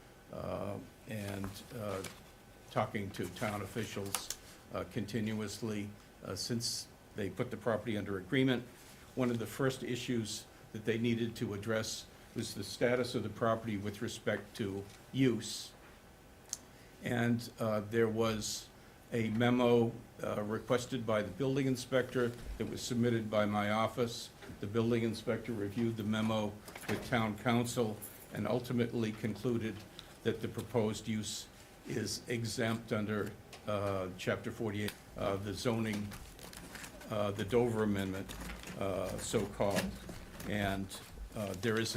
and talking to town officials continuously since they put the property under agreement. One of the first issues that they needed to address was the status of the property with respect to use. And there was a memo requested by the building inspector that was submitted by my office. The building inspector reviewed the memo with town council and ultimately concluded that the proposed use is exempt under Chapter 48, the zoning, the Dover Amendment, so-called. And there is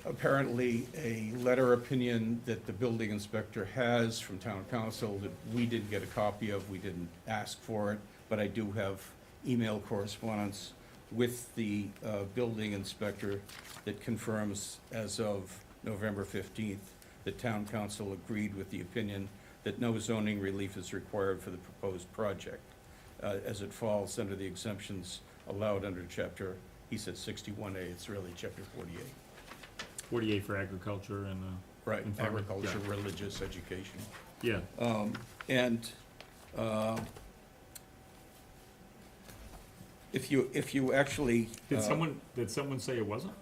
apparently a letter opinion that the building inspector has from town council that we didn't get a copy of. We didn't ask for it, but I do have email correspondence with the building inspector that confirms as of November 15th that town council agreed with the opinion that no zoning relief is required for the proposed project, as it falls under the exemptions allowed under Chapter, he said 61A, it's really Chapter 48. 48 for agriculture and. Right, and farming. agriculture, Yeah. religious education. Yeah. If you actually. Did someone say it wasn't?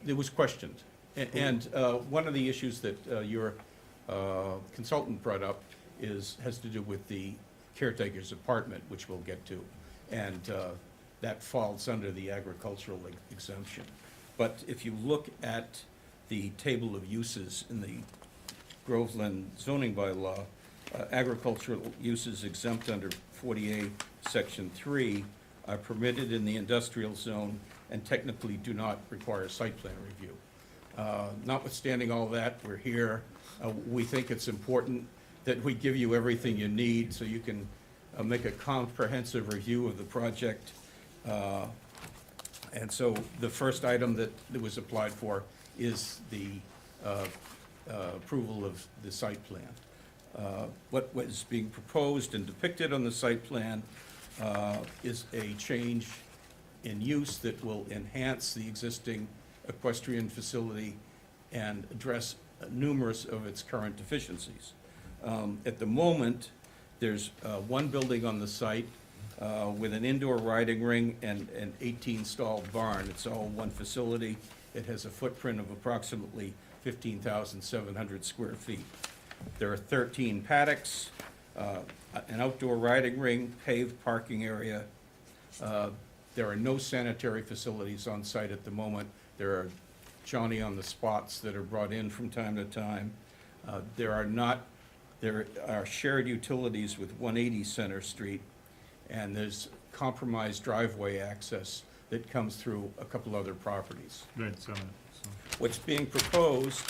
It was questioned. And one of the issues that your consultant brought up has to do with the caretaker's apartment, which we'll get to. And that falls under the agricultural exemption. But if you look at the table of uses in the Groveland zoning bylaw, agricultural uses exempt under 48, Section 3 are permitted in the industrial zone and technically do not require site plan review. Notwithstanding all that, we're here. We think it's important that we give you everything you need so you can make a comprehensive review of the project. And so the first item that was applied for is the approval of the site plan. What was being proposed and depicted on the site plan is a change in use that will enhance the existing equestrian facility and address numerous of its current deficiencies. At the moment, there's one building on the site with an indoor riding ring and an 18-stall barn. It's all one facility. It has a footprint of approximately 15,700 square feet. There are 13 paddocks, an outdoor riding ring, paved parking area. There are no sanitary facilities on site at the moment. There are Johnny on the spots that are brought in from time to time. There are shared utilities with 180 Center Street, and there's compromised driveway access that comes through a couple other properties. Right, What's being proposed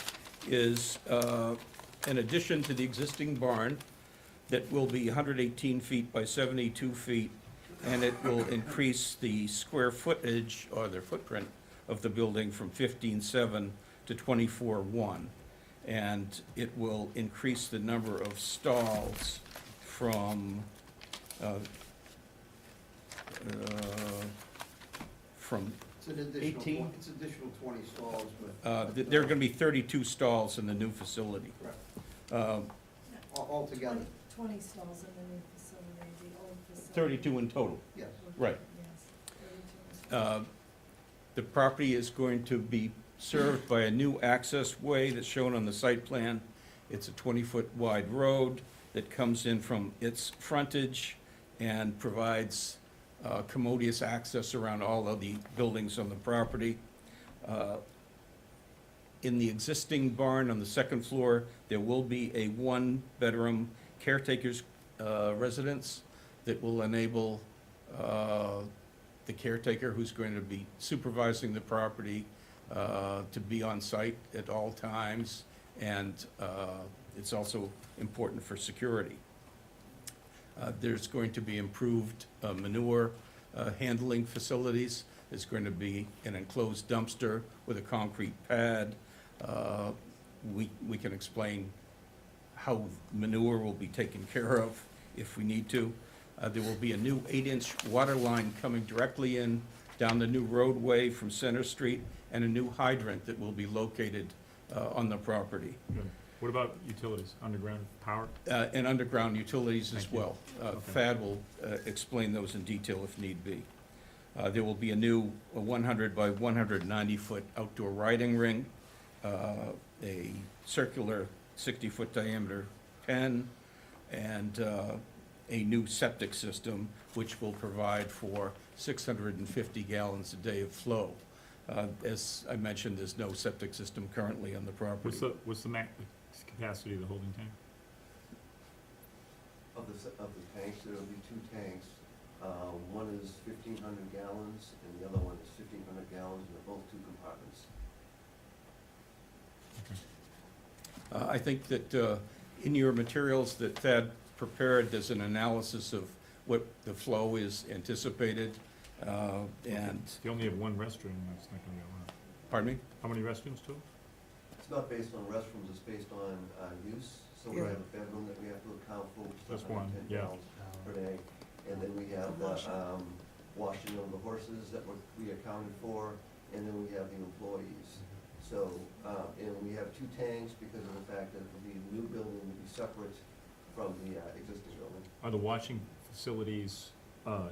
is an addition to the existing barn that will be 118 feet by 72 feet, and it will increase the square footage, or their footprint, of the building from 15.7 to 24.1. And it will increase the number of stalls from, It's an additional, 18? it's additional 20 stalls, but. there are going to be 32 stalls in the new facility. Altogether, 20 stalls in the new facility, the old facility. 32 in total, yes. right. Yes, 32. The property is going to be served by a new access way that's shown on the site plan. It's a 20-foot wide road that comes in from its frontage and provides commodious access around all of the buildings on the property. In the existing barn on the second floor, there will be a one-bedroom caretaker's residence that will enable the caretaker who's going to be supervising the property to be on site at all times, and it's also important for security. There's going to be improved manure handling facilities. There's going to be an enclosed dumpster with a concrete pad. We can explain how manure will be taken care of if we need to. There will be a new 8-inch water line coming directly in down the new roadway from Center Street, and a new hydrant that will be located on the property. Good. What about utilities, underground power? And underground utilities as Thank you. well. Okay. FAD will explain those in detail if need be. There will be a new 100 by 190-foot outdoor riding ring, a circular 60-foot diameter pen, and a new septic system, which will provide for 650 gallons a day of flow. As I mentioned, there's no septic system currently on the property. What's the max capacity of the holding tank? Of the tanks, there will be 2 tanks. One is 1,500 gallons, and the other one is 1,500 gallons, and they're both 2 compartments. I think that in your materials that Thad prepared, there's an analysis of what the flow is anticipated, and... If you only have one restroom, that's not gonna be a lot. Pardon me? How many restrooms total? It's not based on restrooms, it's based on use. So we Yeah. have a bedroom that we have to account for, Just 110 one, yeah. gallons per day. And then we have the washing of the horses that we accounted for, and then we have the employees. So, and we have 2 tanks because of the fact that the new building will be separate from the existing building. Are the washing facilities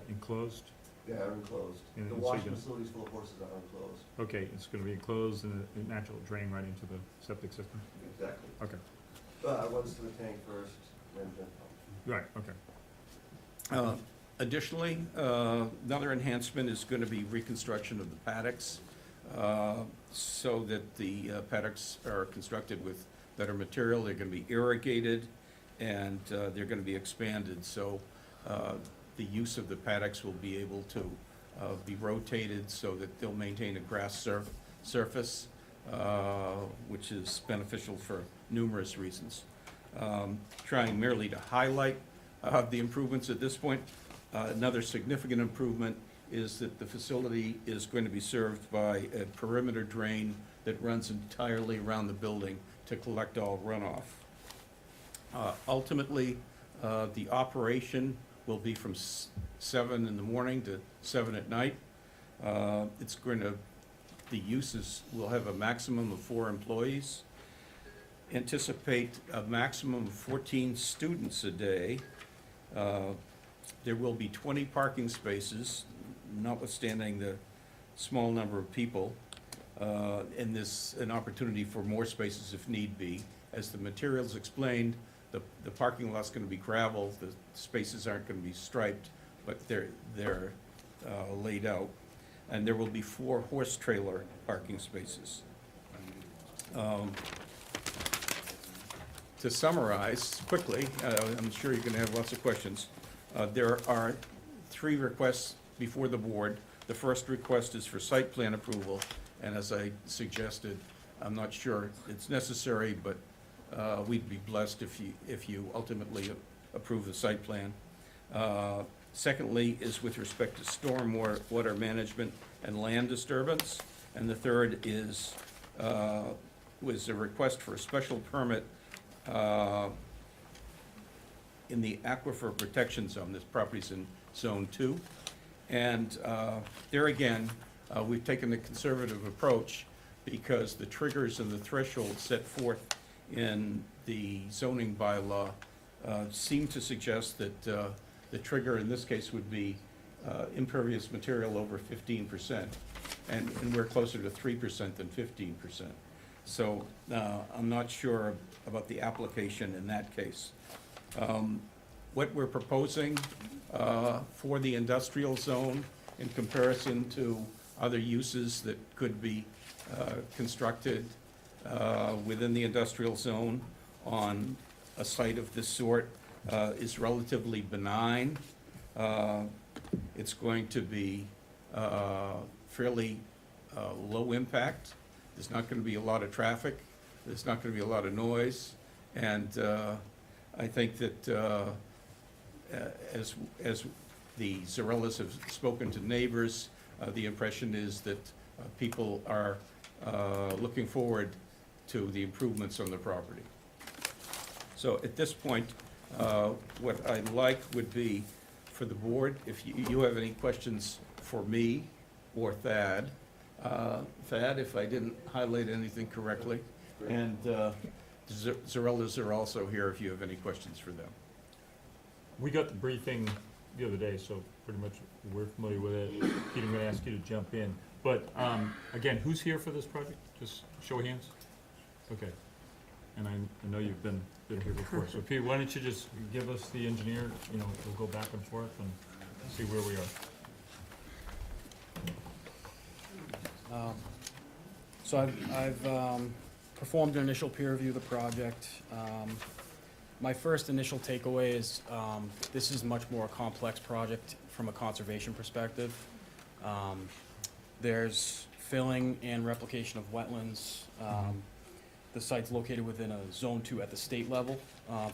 enclosed? They are enclosed. And The so washing you- facilities for the horses are enclosed. Okay, it's gonna be enclosed and a natural drain right into the septic system? Exactly. Okay, One's to the tank first, then the pump. right, okay. Additionally, another enhancement is going to be reconstruction of the paddocks, so that the paddocks are constructed with better material. They're going to be irrigated, and they're going to be expanded, so the use of the paddocks will be able to be rotated so that they'll maintain a grass surface, which is beneficial for numerous reasons. Trying merely to highlight the improvements at this point. Another significant improvement is that the facility is going to be served by a perimeter drain that runs entirely around the building to collect all runoff. Ultimately, the operation will be from 7 in the morning to 7 at night. It's going to, the uses will have a maximum of 4 employees. Anticipate a maximum of 14 students a day. There will be 20 parking spaces, notwithstanding the small number of people. And there's an opportunity for more spaces if need be. As the materials explained, the parking lot's going to be gravel. The spaces aren't going to be striped, but they're laid out. And there will be 4 horse trailer parking spaces. To summarize quickly, I'm sure you're going to have lots of questions. There are 3 requests before the board. The first request is for site plan approval, and as I suggested, I'm not sure it's necessary, but we'd be blessed if you ultimately approve the site plan. Secondly is with respect to storm water management and land disturbance. And the third is, was a request for a special permit in the Aquifer Protection Zone. This property's in Zone 2. And there again, we've taken the conservative approach because the triggers and the thresholds set forth in the zoning bylaw seem to suggest that the trigger in this case would be impervious material over 15%, and we're closer to 3% than 15%. So I'm not sure about the application in that case. What we're proposing for the industrial zone in comparison to other uses that could be constructed within the industrial zone on a site of this sort is relatively benign. It's going to be fairly low impact. There's not going to be a lot of traffic. There's not going to be a lot of noise. And I think that as the Zarellas have spoken to neighbors, the impression is that people are looking forward to the improvements on the property. So at this point, what I'd like would be for the board, if you have any questions for me or Thad. Thad, if I didn't highlight anything correctly. And Zarellas are also here if you have any questions for them. We got the briefing the other day, so pretty much we're familiar with it. Peter, I'm gonna ask you to jump in. But, again, who's here for this project? Just show of hands? Okay. And I know you've been here before. So Peter, why don't you just give us the engineer, we'll go back and forth and see where we are. So I've performed an initial peer review of the project. My first initial takeaway is this is much more a complex project from a conservation perspective. There's filling and replication of wetlands. The site's located within a Zone 2 at the state level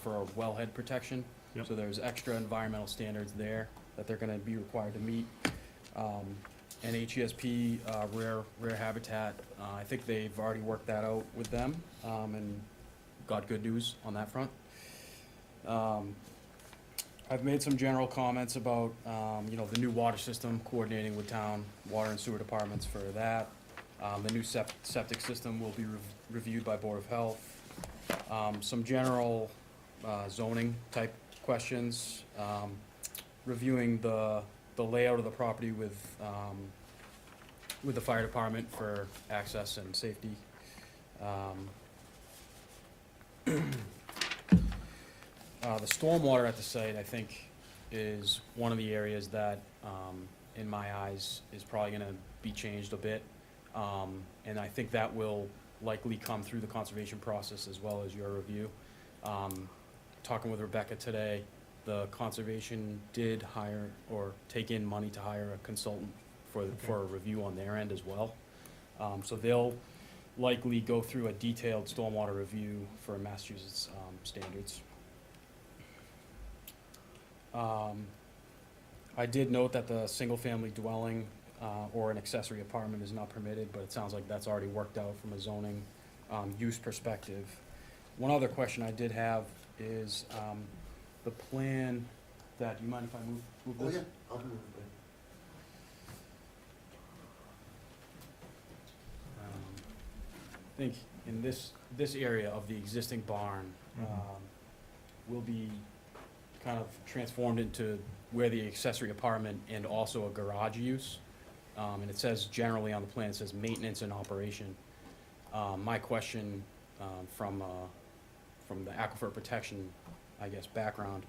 for a wellhead protection. Yep. So there's extra environmental standards there that they're going to be required to meet. And HESP, rare habitat, I think they've already worked that out with them and got good news on that front. I've made some general comments about, the new water system, coordinating with town water and sewer departments for that. The new septic system will be reviewed by Board of Health. Some general zoning type questions. Reviewing the layout of the property with the fire department for access and safety. The stormwater at the site, I think, is one of the areas that, in my eyes, is probably gonna be changed a bit. And I think that will likely come through the conservation process as well as your review. Talking with Rebecca today, the conservation did hire or take in money to hire a consultant for a review on their end as well. So they'll likely go through a detailed stormwater review for Massachusetts standards. I did note that the single-family dwelling or an accessory apartment is not permitted, but it sounds like that's already worked out from a zoning use perspective. One other question I did have is the plan that, do you mind if I move this? Oh, yeah, I'll move it. I think in this area of the existing barn will be kind of transformed into where the accessory apartment and also a garage use. And it says generally on the plan, it says maintenance and operation. My question from the aquifer protection, I guess, background,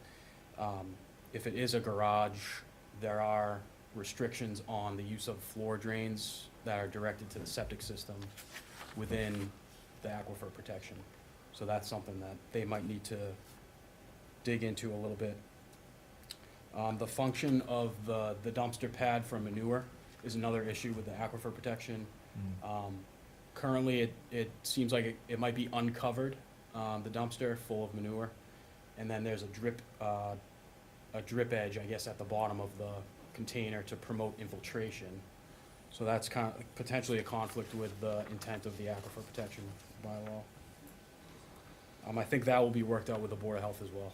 if it is a garage, there are restrictions on the use of floor drains that are directed to the septic system within the aquifer protection. So that's something that they might need to dig into a little bit. The function of the dumpster pad for manure is another issue with the aquifer protection. Currently, it seems like it might be uncovered, the dumpster full of manure, and then there's a drip edge, I guess, at the bottom of the container to promote infiltration. So that's potentially a conflict with the intent of the aquifer protection bylaw. I think that will be worked out with the Board of Health as well,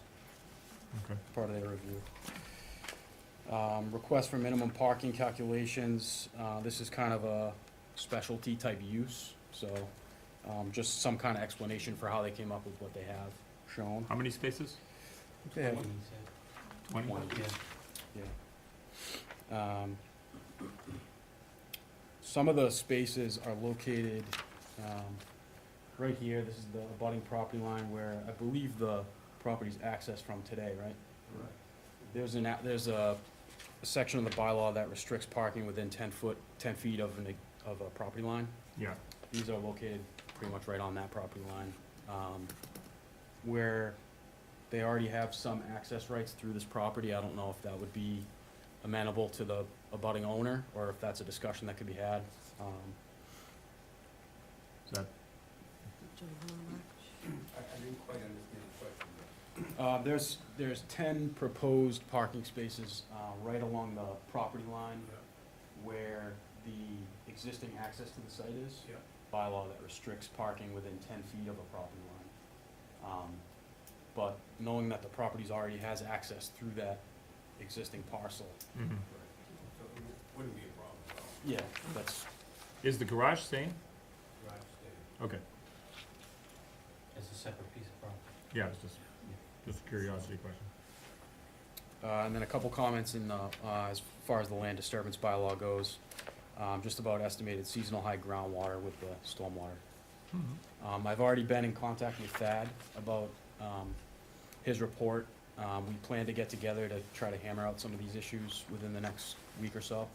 Okay. part of their review. Request for minimum parking calculations, this is kind of a specialty type use, so just some kind of explanation for how they came up with what they have shown. How many spaces? They have 20? Yeah. Some of the spaces are located right here. This is the abutting property line where I believe the property's accessed from today, right? Correct. There's a section of the bylaw that restricts parking within 10 feet of a property line. Yeah. These are located pretty much right on that property line, where they already have some access rights through this property. I don't know if that would be amenable to the abutting owner, or if that's a discussion that could be had. Is that, I didn't quite understand the question. There's 10 proposed parking spaces right along the property line where the existing access to the site is. Yeah. Bylaw that restricts parking within 10 feet of a property line. But knowing that the properties already has access through that existing parcel. mhm. So it wouldn't be a problem at all. Yeah, that's, Is the garage staying? Garage stay. Okay. It's a separate piece of property. Yeah, it's just a curiosity question. and then a couple comments as far as the land disturbance bylaw goes, just about estimated seasonal high groundwater with the stormwater. Mhm. I've already been in contact with Thad about his report. We plan to get together to try to hammer out some of these issues within the next week or so.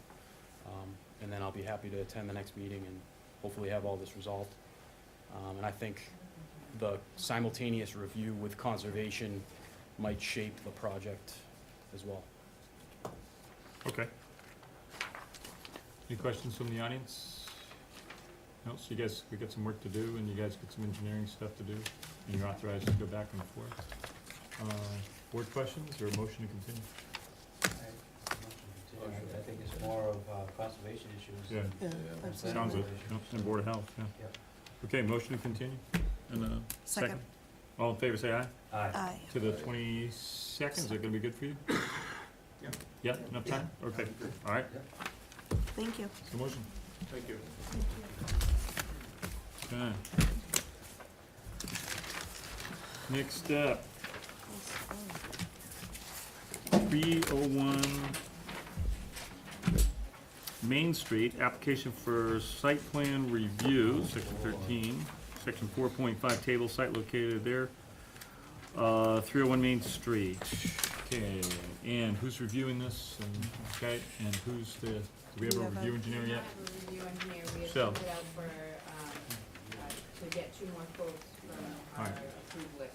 And then I'll be happy to attend the next meeting and hopefully have all this resolved. And I think the simultaneous review with conservation might shape the project as well. Okay. Any questions from the audience? No, so you guys, we got some work to do, and you guys got some engineering stuff to do, and you're authorized to go back and forth. Board questions or a motion to continue? I think it's more of conservation issues. Yeah. Yeah, than absolutely. Sounds it, planning board and Board of Health, yeah. issues. Okay, motion to continue, and Second. All in favor, say aye. Yeah. Aye. Aye. To the 22nd, is that gonna be good for you? Yeah. Yeah, enough time? Okay, all right, Thank you. so motion. Thank you. Okay. Next up, 301 Main Street, application for site plan review, section 13, section 4.5 table site located there. 301 Main Street. Okay, and who's reviewing this? And, okay, and who's the, do we have a review engineer We yet? have a review engineer, we have So- sent it out for, to get 2 more quotes from our Alright. approved list.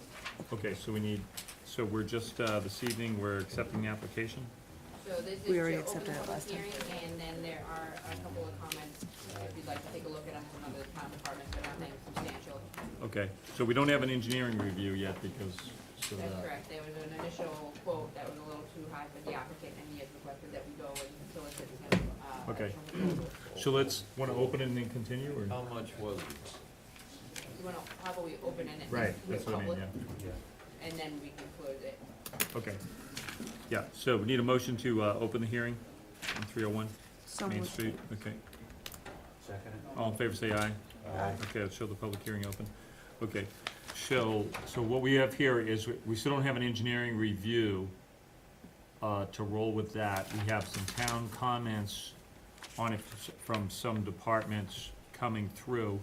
Okay, so we need, so we're just, this evening, we're accepting the application? So this is We already to open accepted the it public last time. hearing, and then there are a couple of comments, if you'd like to take a look at them from other town departments, but nothing substantial. Okay, so we don't have an engineering review yet because, so That's that, correct, there was an initial quote that was a little too high for the applicant, and he has requested that we go and solicit him, Okay. additional proposals. so let's, wanna open it and then continue, or? How much was it? You wanna probably open it Right, with that's what I mean, public, yeah. and then we can close it. Okay. Yeah, so we need a motion to, open the hearing on 301 So Main moved. Street, okay. Second. All in favor, say aye. Aye. Okay, let's show the public hearing open. Okay, so what we have here is, we still don't have an engineering review, to roll with that. We have some town comments on it from some departments coming through.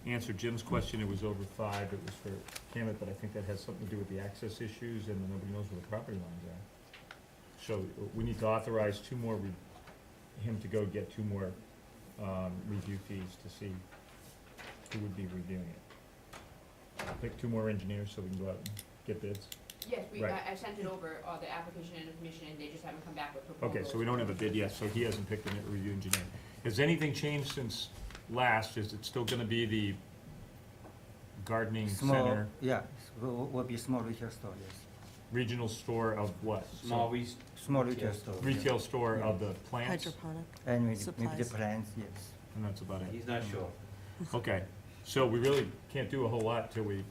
Answered Jim's question, it was over 5, it was for Camet, but I think that has something to do with the access issues, and nobody knows where the property lines are. So we need to authorize 2 more, him to go get 2 more, review fees to see who would be reviewing it. Pick 2 more engineers so we can go out and get bids. Yes, Right. I sent it over, the application and information, and they just haven't come back with proposals. Okay, so we don't have a bid yet, so he hasn't picked a review engineer. Has anything changed since last? Is it still gonna be the gardening Small, center? yeah, will be small retail store, yes. Regional store of what? Small Small retail store. Retail store of the plants? Hydroponic And maybe the supplies. plants, yes. And that's about it? He's not sure. Okay, so we really can't do a whole lot till we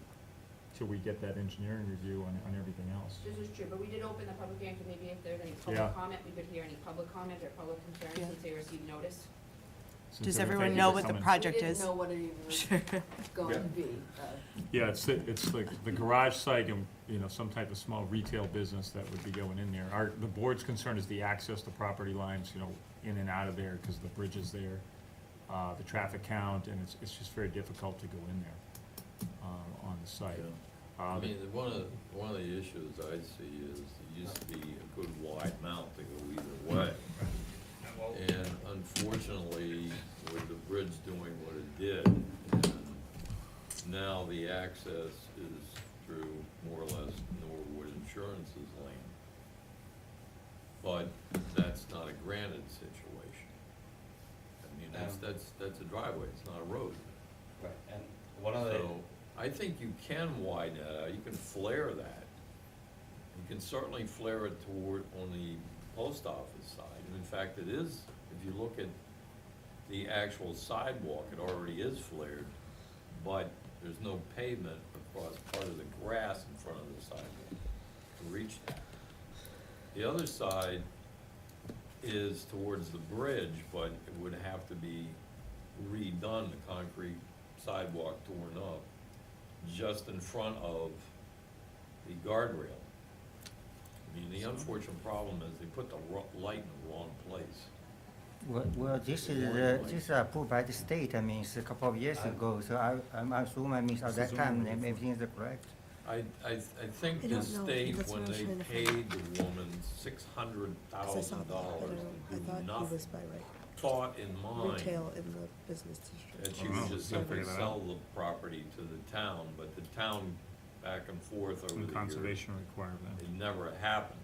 get that engineering review on everything else. This is true, but we did open the public hearing, so maybe if there's any Yeah. public comment, we could hear any public comment or public concerns Yeah. since they received notice. Since Does everyone- everyone thank you know for what the coming. project We is? didn't know what it even was Sure. going Yeah. to be. Yeah, it's like the garage site and, you know, some type of small retail business that would be going in there. The board's concern is the access to property lines, you know, in and out of there, because the bridge is there, the traffic count, and it's just very difficult to go in there, on the site. I mean, one of the issues I see is there used to be a good wide mount to go either way. And unfortunately, with the bridge doing what it did, and now the access is through more or less Norwood Insurance's lane. But that's not a granted situation. I mean, that's a driveway, it's not a road. Right, and one of the, So, I think you can widen that out, you can flare that. You can certainly flare it toward, on the post office side, and in fact, it is, if you look at the actual sidewalk, it already is flared, but there's no pavement across part of the grass in front of the sidewalk to reach that. The other side is towards the bridge, but it would have to be redone, the concrete sidewalk torn up, just in front of the guardrail. I mean, the unfortunate problem is they put the light in the wrong place. Well, this is approved by the state, I mean, it's a couple of years ago, so I'm assuming, I mean, at that time, everything is correct. I think I the don't know. state, That's when what I was they trying to find paid the woman $600,000 I to thought do he nothing, was by right. thought in mind Retail in the business district. that she Wow, would just gotta simply figure that sell out. the property to the town, but the town back and forth over Some the years, conservation requirement. it never happened.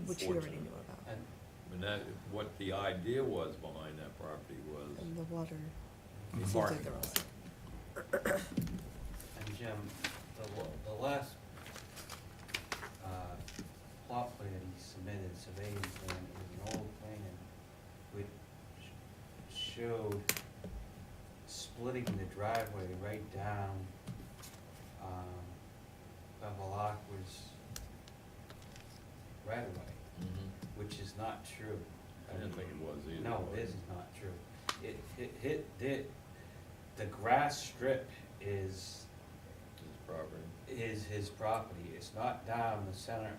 Which you already Unfortunately. knew about. and I mean, what the idea was behind that property was And the water. the Seems like parking they're all lot. And Jim, the last, plot plan he submitted, surveying plan, it was an old plan, which showed splitting the driveway right down, Bevel Aqua's right away, which is not true. I didn't think it was either. No, it is not true. The grass strip is His property. his property. It's not down the center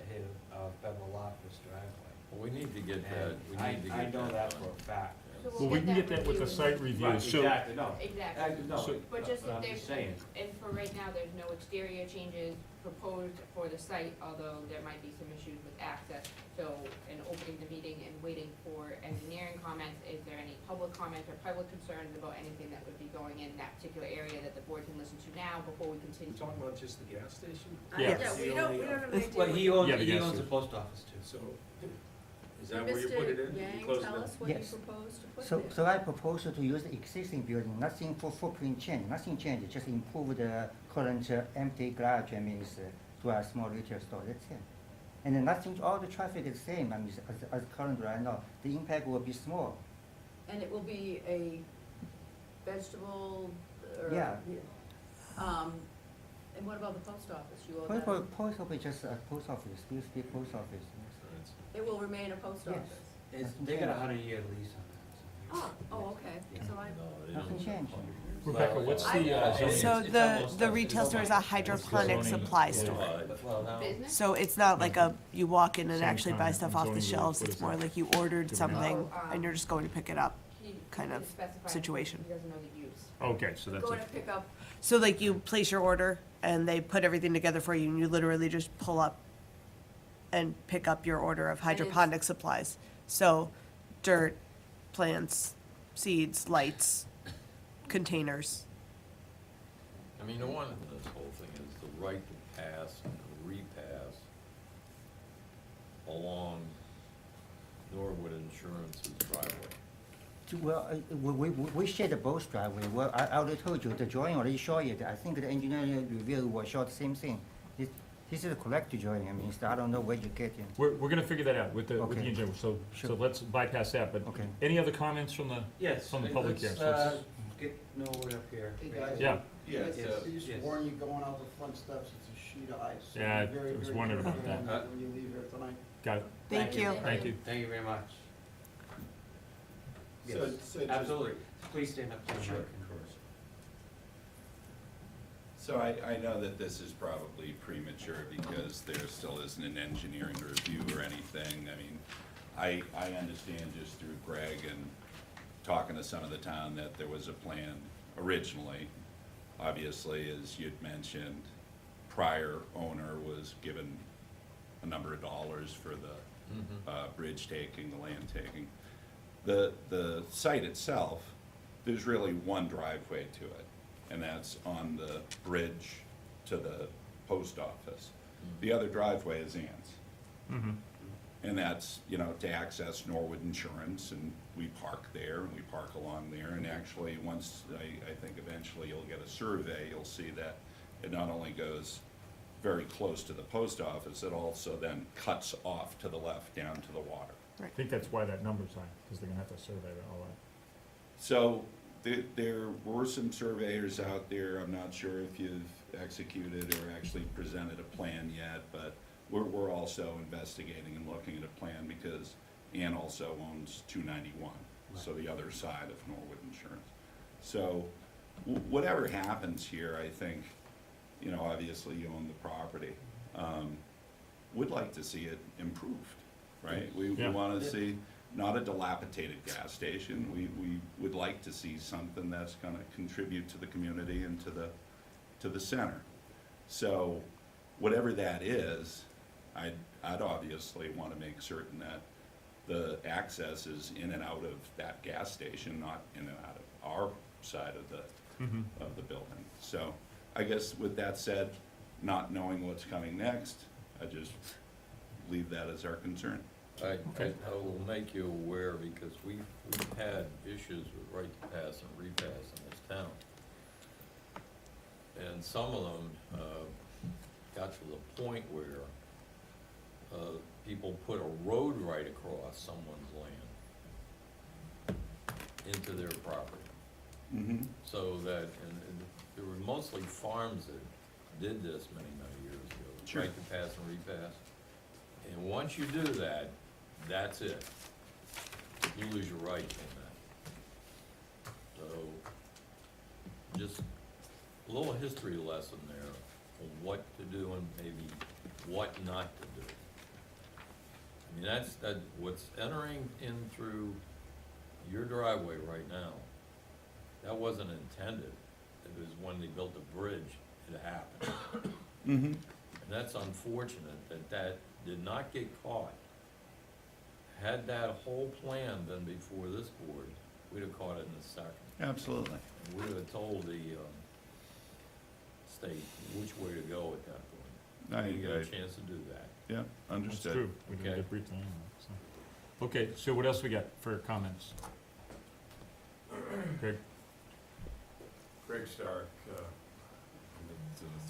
of Bevel Aqua's driveway. Well, we need to get that, we And need to get that I know that done. for a fact. So Well, we can get that with the site review, Right, so. exactly, no. Exactly. No, So- But just if I'm there's, just saying. and for right now, there's no exterior changes proposed for the site, although there might be some issues with access. So in opening the meeting and waiting for engineering comments, is there any public comment or public concerns about anything that would be going in that particular area that the board can listen to now before we continue? Talking about just the gas station? Yeah. Yeah, we don't have an idea. Well, he Yeah, the gas owns the station. post office too. So, is that where you put it in? Mr. You Yang, close it tell in? us what you Yes. propose to put So, there. so I propose to use the existing building, nothing for footprint change, nothing change, just improve the current empty garage, I mean, to a small retail store, that's it. And then nothing, all the traffic is same, I mean, as current right now, the impact will be small. And it will be a vegetable, or? Yeah. And what about the post office? You owe Post that, post office, just a post office, used to be post office. Yes. it will remain a post Yes. office? They got a 100-year lease on that. Oh, okay, so I, No, they Nothing don't. changed. Rebecca, what's I- the zoning? So it's the, almost the a- retail store is a hydroponic zoning supply law? store. Well, now, Business? So it's not like a, you walk in and Same actually buy time, stuff and off the zoning rules, shelves, what it's is more that? like you ordered Do we know? something Oh, and you're just going to pick it up. He kind didn't of specify. situation. He doesn't know the use. Okay, so that's going it. to pick up, So like you place your order and they put everything together for you and you literally just pull up and pick up your order of And it's- hydroponic supplies. So dirt, plants, seeds, lights, containers. I mean, the one in this whole thing is the right to pass and repass along Norwood Insurance's driveway. Well, we share the both driveway. Well, I already told you, the drawing already show it. I think the engineering review will show the same thing. This is correct drawing, I mean, I don't know where you get it. We're gonna figure that out with the Okay. engineer, so Sure. let's bypass that, but Okay. any other comments from the, Yes. from the public here? let's, So let's- Get Norwood up here. Hey, guys. Yeah. Yes. I used to Yes. warn you going out the front steps, it's a sheet of ice. So Yeah, be very, I was very wondering about careful that. When you leave here tonight. Got it, Thank you. thank you. Thank you very much. So- Yes, so just- absolutely. Please stand up to the mic. Sure. So I know that this is probably premature because there still isn't an engineering review or anything. I mean, I understand just through Greg and talking to some of the town that there was a plan originally. Obviously, as you'd mentioned, prior owner was given a number of dollars for the bridge taking, the land taking. The site itself, there's really one driveway to it, and that's on the bridge to the post office. The other driveway is Ann's. Mhm. And that's, you know, to access Norwood Insurance, and we park there, and we park along there, and actually, once, I think eventually you'll get a survey, you'll see that it not only goes very close to the post office, it also then cuts off to the left down to the water. I think that's why that number's high, because they're gonna have to survey all that. So, there were some surveyors out there, I'm not sure if you've executed or actually presented a plan yet, but we're also investigating and looking at a plan because Ann also owns 291, so the other side of Norwood Insurance. So, whatever happens here, I think, you know, obviously you own the property, would like to see it improved, right? We Yeah. wanna see not a dilapidated gas station, we would like to see something that's gonna contribute to the community and to the center. So, whatever that is, I'd obviously wanna make certain that the access is in and out of that gas station, not in and out of our side of the building. So, I guess with that said, not knowing what's coming next, I just leave that as our concern. I Okay. will make you aware, because we've had issues with right to pass and repass in this town. And some of them, got to the point where, people put a road right across someone's land into their property. Mm-hmm. So that, and there were mostly farms that did this many, many years ago. Sure. Right to pass and repass. And once you do that, that's it. You lose your right in that. So, just a little history lesson there on what to do and maybe what not to do. I mean, that, what's entering in through your driveway right now, that wasn't intended. It was when they built the bridge, it happened. Mm-hmm. And that's unfortunate that that did not get caught. Had that whole plan been before this board, we'd have caught it in a second. Absolutely. And we'd have told the state which way to go at that point. We got a chance to do that. Yeah, That's true, we didn't Okay. get briefed on any of that, so. Okay, so what else we got for comments? Greg? Greg Stark,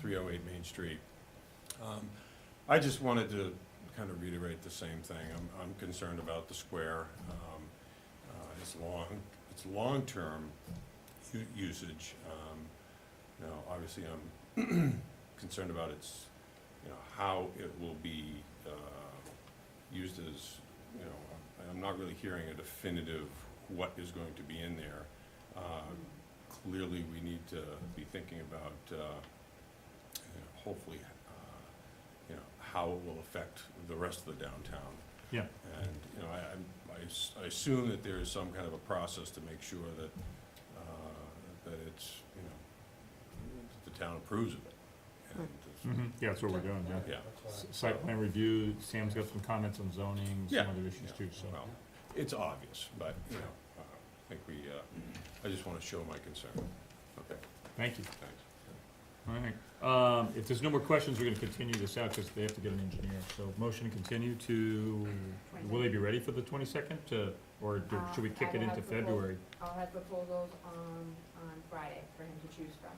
308 Main Street. I just wanted to kind of reiterate the same thing. I'm concerned about the square. It's long-term usage. You know, obviously I'm concerned about its, you know, how it will be used as, you know, I'm not really hearing a definitive what is going to be in there. Clearly, we need to be thinking about, you know, hopefully, you know, how it will affect the rest of the downtown. Yeah. And, you know, I assume that there is some kind of a process to make sure that, that it's, you know, that the town approves of it. And it's- Yeah, that's what we're doing, yeah. Yeah. Site plan review, Sam's got some comments on zoning, Yeah. some other issues too, so. Well, it's obvious, but, you know, I think I just want to show my concern. Okay, Thank you. thanks. All right, if there's no more questions, we're gonna continue this out, because they have to get an engineer, so motion to continue to, will they be ready for the 22nd, or should we kick I it will have into proposals- February? I'll have proposals on Friday for him to choose from.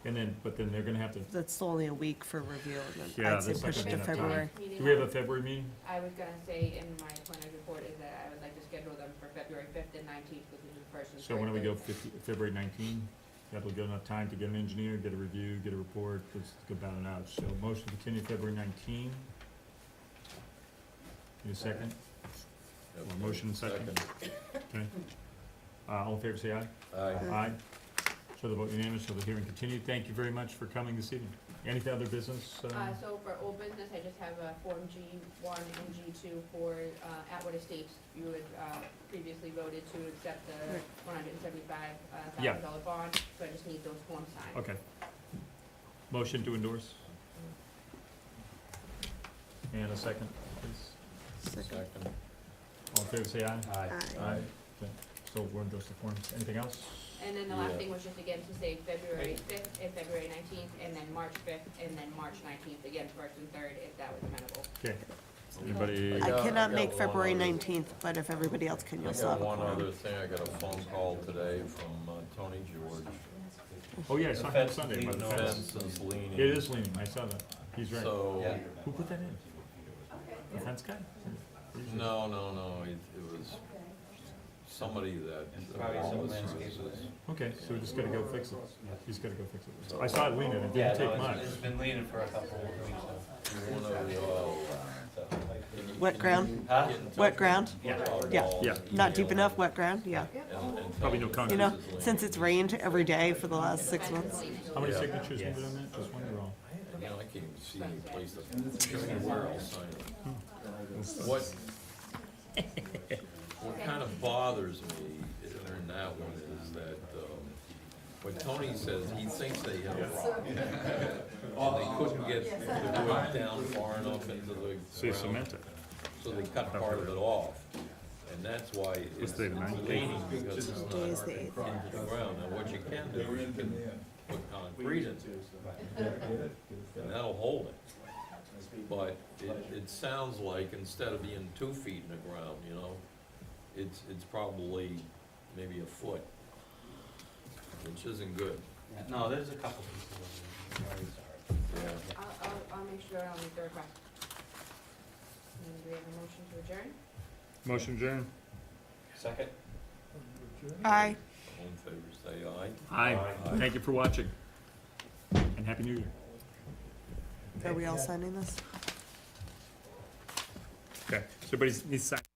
And then, but then they're gonna have to, That's only a week for review, and then yeah, I'd say that's not push it gonna to be enough time. February. Do we have a February meeting? I was gonna say in my planner's report is that I would like to schedule them for February 5th and 19th, which is the first and So why don't we go Thursday. February 19? That'll give enough time to get an engineer, get a review, get a report, let's go about it out. So motion to continue February 19. Need a second? Yep. Or motion and second? Okay. All in favor, say aye. Aye. Aye. So the vote unanimous, so the hearing continued. Thank you very much for coming this evening. Any other business? So for old business, I just have a Form G1 and G2 for Atwood Estates. You had previously voted to accept the $175,000 bond, so I just need those forms signed. Okay. Motion to endorse? And a second, please. Second. All in favor, say aye. Aye. Aye. Okay. So we'll endorse the forms. Anything else? And then the last Yeah. thing was just again to say February 5th and February 19th, and then March 5th, and then March 19th, again, first and third, if that was amenable. Okay. Anybody? I got- cannot I make got one February other- 19th, but if everybody else can, I you'll still got have a one quorum. other thing, I got a phone call today from Tony George. Oh, yeah, I saw him Sunday by the fence. Fence is leaning. It is leaning, I saw that. He's right. So, Who put that in? The fence guy? no, it was somebody that. Probably some always landscaper. uses- Okay, so we just gotta go fix it. He's gotta go fix it. I saw it leaning, it didn't take much. It's been leaning for a couple of weeks now. One of, Wet ground? Huh? Wet ground? Yeah. Yeah. Not deep enough, wet ground, yeah. Probably no You concrete. know, since it's rained every day for the last 6 months. How many Yeah. signatures needed on that? Just one or all? You know, I can't even see any place to, where I'll sign it. What kind of bothers me in that one is that, when Tony says he thinks they have a problem, and they couldn't get the wood down far enough into the So you ground, cement it. so they cut part of it off. And that's why it's the 9th? leaning, because it's not Today is the into 8th. the ground. Now, what you can do is you can put concrete into it, and that'll hold it. But it sounds like instead of being 2 feet in the ground, you know, it's probably maybe a foot, which isn't good. No, there's a couple pieces of it. Very sorry. Yeah. I'll make sure I'll make the request. And do we have a motion to adjourn? Motion adjourned. Second? Aye. All in favor, say aye. Aye. Thank you for watching. And Happy New Year. Are we all signing this? Okay, so everybody needs to sign.